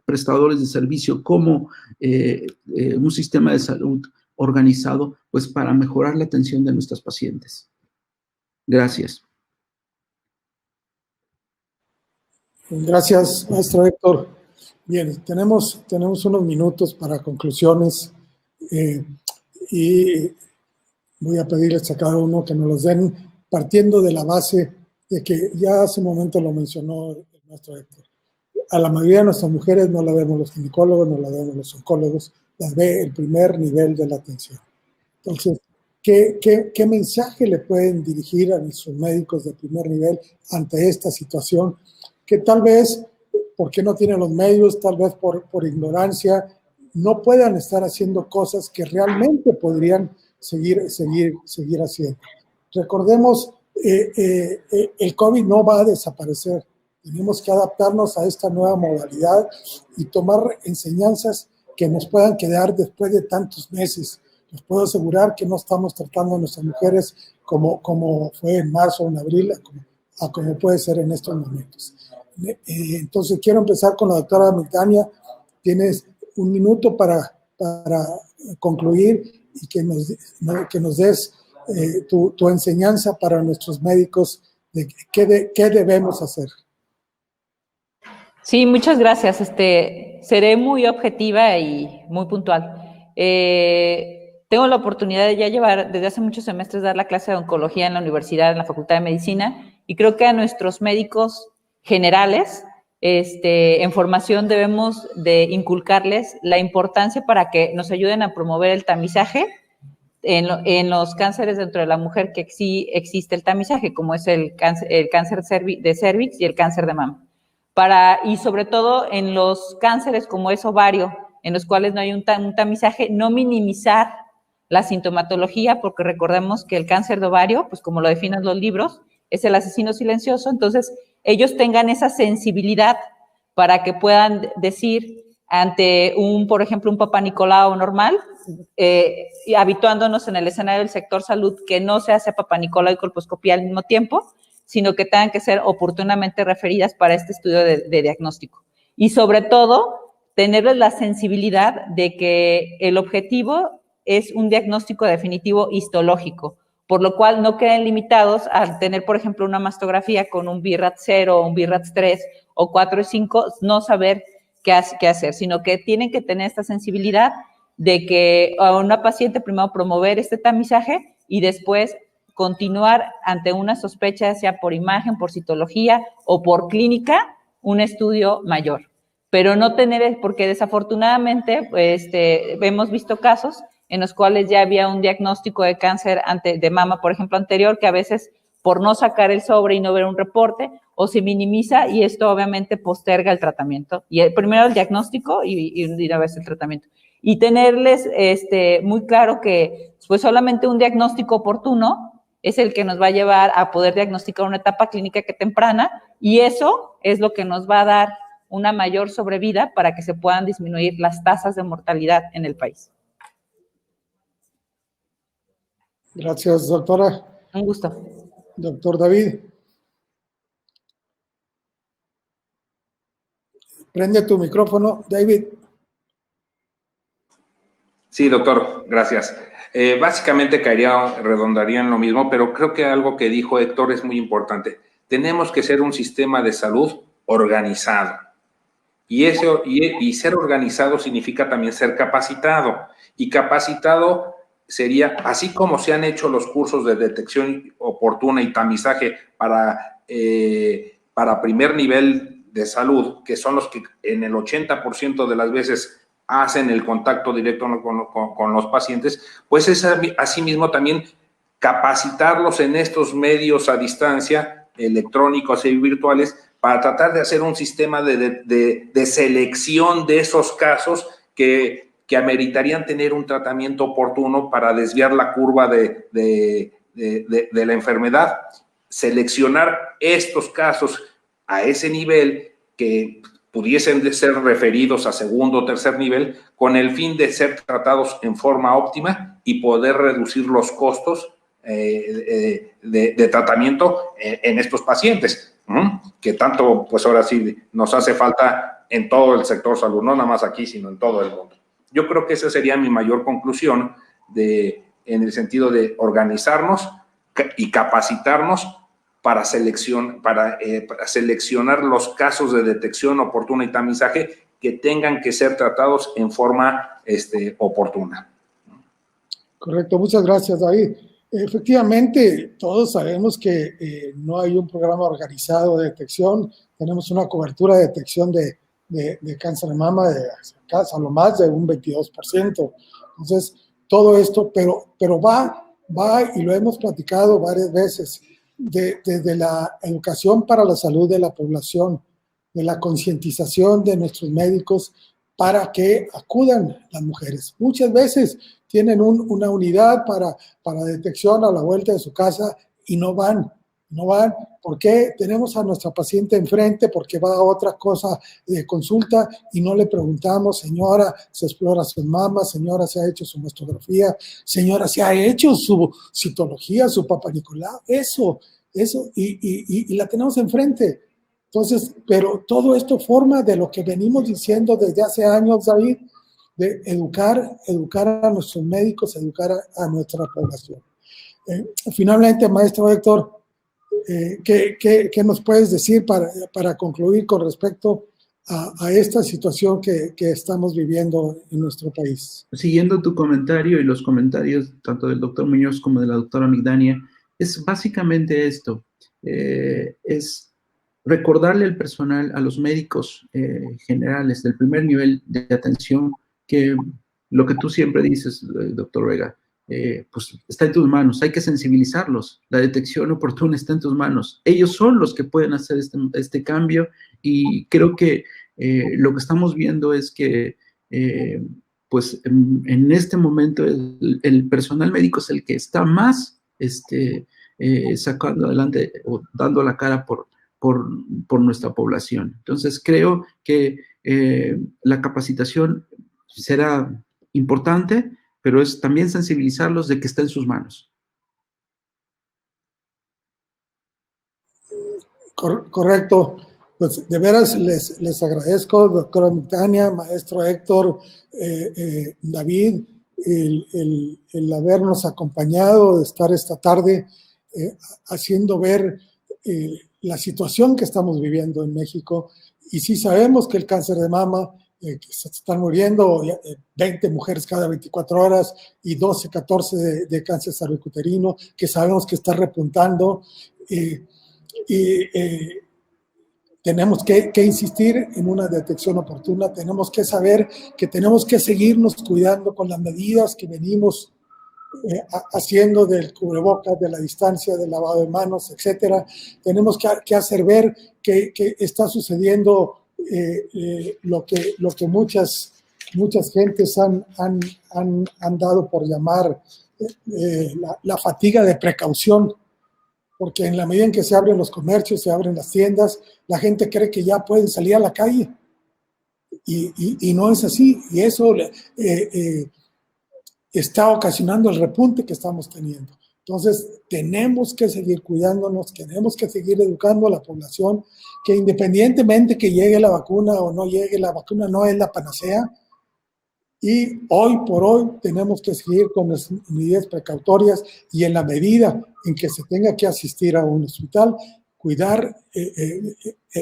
prestadores de servicio, como un sistema de salud organizado, pues para mejorar la atención de nuestros pacientes. Gracias. Gracias, maestro Héctor. Bien, tenemos unos minutos para conclusiones y voy a pedirles a cada uno que nos los den partiendo de la base de que ya hace un momento lo mencionó el maestro Héctor. A la mayoría de nuestras mujeres no la vemos los ginecólogos, no la vemos los oncólogos, las ve el primer nivel de la atención. Entonces, ¿qué mensaje le pueden dirigir a nuestros médicos de primer nivel ante esta situación? Que tal vez, porque no tienen los medios, tal vez por ignorancia, no puedan estar haciendo cosas que realmente podrían seguir haciendo. Recordemos, el COVID no va a desaparecer. Tenemos que adaptarnos a esta nueva modalidad y tomar enseñanzas que nos puedan quedar después de tantos meses. Les puedo asegurar que no estamos tratando a nuestras mujeres como fue en marzo o en abril, como puede ser en estos momentos. Entonces, quiero empezar con la doctora Migdania. Tienes un minuto para concluir y que nos des tu enseñanza para nuestros médicos de qué debemos hacer. Sí, muchas gracias. Seré muy objetiva y muy puntual. Tengo la oportunidad de ya llevar desde hace muchos semestres dar la clase de oncología en la universidad, en la Facultad de Medicina, y creo que a nuestros médicos generales en formación debemos de inculcarles la importancia para que nos ayuden a promover el tamizaje en los cánceres dentro de la mujer, que sí existe el tamizaje, como es el cáncer de cervix y el cáncer de mama. Y sobre todo en los cánceres como es ovario, en los cuales no hay un tamizaje, no minimizar la sintomatología, porque recordemos que el cáncer de ovario, pues como lo definen los libros, es el asesino silencioso, entonces ellos tengan esa sensibilidad para que puedan decir ante por ejemplo, un Papá Nicolau normal, y habituándonos en el escenario del sector salud, que no se hace Papá Nicolau y colposcopía al mismo tiempo, sino que tengan que ser oportunamente referidas para este estudio de diagnóstico. Y sobre todo, tenerles la sensibilidad de que el objetivo es un diagnóstico definitivo histológico, por lo cual no queden limitados a tener, por ejemplo, una mastografía con un BIRAT 0, un BIRAT 3 o 4 y 5, no saber qué hacer, sino que tienen que tener esta sensibilidad de que a una paciente primero promover este tamizaje y después continuar ante una sospecha, sea por imagen, por citología o por clínica, un estudio mayor. Pero no tener, porque desafortunadamente hemos visto casos en los cuales ya había un diagnóstico de cáncer de mama, por ejemplo, anterior, que a veces por no sacar el sobre y no ver un reporte, o se minimiza y esto obviamente posterga el tratamiento. Y primero el diagnóstico y una vez el tratamiento. Y tenerles muy claro que pues solamente un diagnóstico oportuno es el que nos va a llevar a poder diagnosticar una etapa clínica temprana, y eso es lo que nos va a dar una mayor sobrevida para que se puedan disminuir las tasas de mortalidad en el país. Gracias, doctora. Un gusto. Doctor David. Prende tu micrófono, David. Sí, doctor, gracias. Básicamente redondaría en lo mismo, pero creo que algo que dijo Héctor es muy importante. Tenemos que ser un sistema de salud organizado. Y ser organizado significa también ser capacitado. Y capacitado sería, así como se han hecho los cursos de detección oportuna y tamizaje para primer nivel de salud, que son los que en el 80% de las veces hacen el contacto directo con los pacientes, pues es asimismo también capacitarlos en estos medios a distancia, electrónicos y virtuales, para tratar de hacer un sistema de selección de esos casos que ameritarían tener un tratamiento oportuno para desviar la curva de la enfermedad. Seleccionar estos casos a ese nivel que pudiesen de ser referidos a segundo o tercer nivel con el fin de ser tratados en forma óptima y poder reducir los costos de tratamiento en estos pacientes, que tanto, pues ahora sí, nos hace falta en todo el sector salud, no nada más aquí, sino en todo el mundo. Yo creo que esa sería mi mayor conclusión en el sentido de organizarnos y capacitarnos para seleccionar los casos de detección oportuna y tamizaje que tengan que ser tratados en forma oportuna. Correcto, muchas gracias, David. Efectivamente, todos sabemos que no hay un programa organizado de detección. Tenemos una cobertura de detección de cáncer de mama de a lo más de un 22%. Entonces, todo esto, pero va, y lo hemos platicado varias veces, desde la educación para la salud de la población, de la concientización de nuestros médicos para que acudan las mujeres. Muchas veces tienen una unidad para detección a la vuelta de su casa y no van. ¿Por qué? Tenemos a nuestra paciente enfrente porque va a otra cosa de consulta y no le preguntamos, señora, se explora su mama, señora, se ha hecho su mastografía, señora, se ha hecho su citología, su Papá Nicolau, eso, y la tenemos enfrente. Entonces, pero todo esto forma de lo que venimos diciendo desde hace años, David, de educar a nuestros médicos, educar a nuestra población. Finalmente, maestro Héctor, ¿qué nos puedes decir para concluir con respecto a esta situación que estamos viviendo en nuestro país? Siguiendo tu comentario y los comentarios tanto del doctor Muñoz como de la doctora Migdania, es básicamente esto, es recordarle al personal, a los médicos generales del primer nivel de atención, que lo que tú siempre dices, doctor Vega, pues está en tus manos, hay que sensibilizarlos, la detección oportuna está en tus manos, ellos son los que pueden hacer este cambio, y creo que lo que estamos viendo es que pues en este momento el personal médico es el que está más sacando adelante o dando la cara por nuestra población. Entonces, creo que la capacitación será importante, pero es también sensibilizarlos de que está en sus manos. Correcto. Pues de veras les agradezco, doctora Tania, maestro Héctor, David, el habernos acompañado, de estar esta tarde haciendo ver la situación que estamos viviendo en México. Y sí sabemos que el cáncer de mama, que se están muriendo 20 mujeres cada 24 horas y 12, 14 de cáncer cervicuterino, que sabemos que está repuntando. Tenemos que insistir en una detección oportuna, tenemos que saber que tenemos que seguirnos cuidando con las medidas que venimos haciendo del cubrebocas, de la distancia, del lavado de manos, etcétera. Tenemos que hacer ver que está sucediendo lo que muchas gentes han dado por llamar la fatiga de precaución, porque en la medida en que se abren los comercios, se abren las tiendas, la gente cree que ya pueden salir a la calle. Y no es así. Y eso está ocasionando el repunte que estamos teniendo. Entonces, tenemos que seguir cuidándonos, tenemos que seguir educando a la población, que independientemente que llegue la vacuna o no llegue, la vacuna no es la panacea. Y hoy por hoy tenemos que seguir con las medidas precautorias y en la medida en que se tenga que asistir a un hospital, cuidar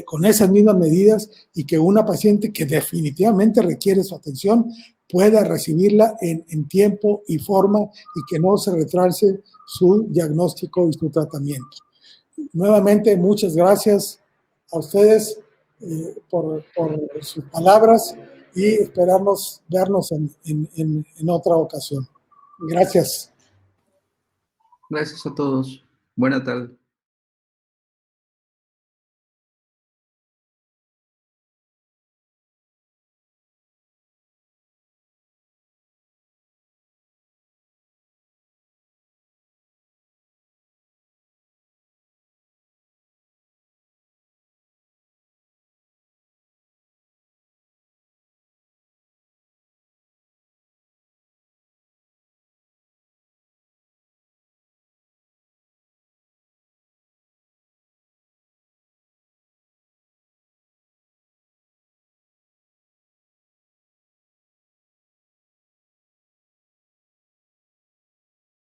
con esas mismas medidas y que una paciente que definitivamente requiere su atención pueda recibirla en tiempo y forma y que no se retrase su diagnóstico y su tratamiento. Nuevamente, muchas gracias a ustedes por sus palabras y esperamos vernos en otra ocasión. Gracias. Gracias a todos. Buena tarde.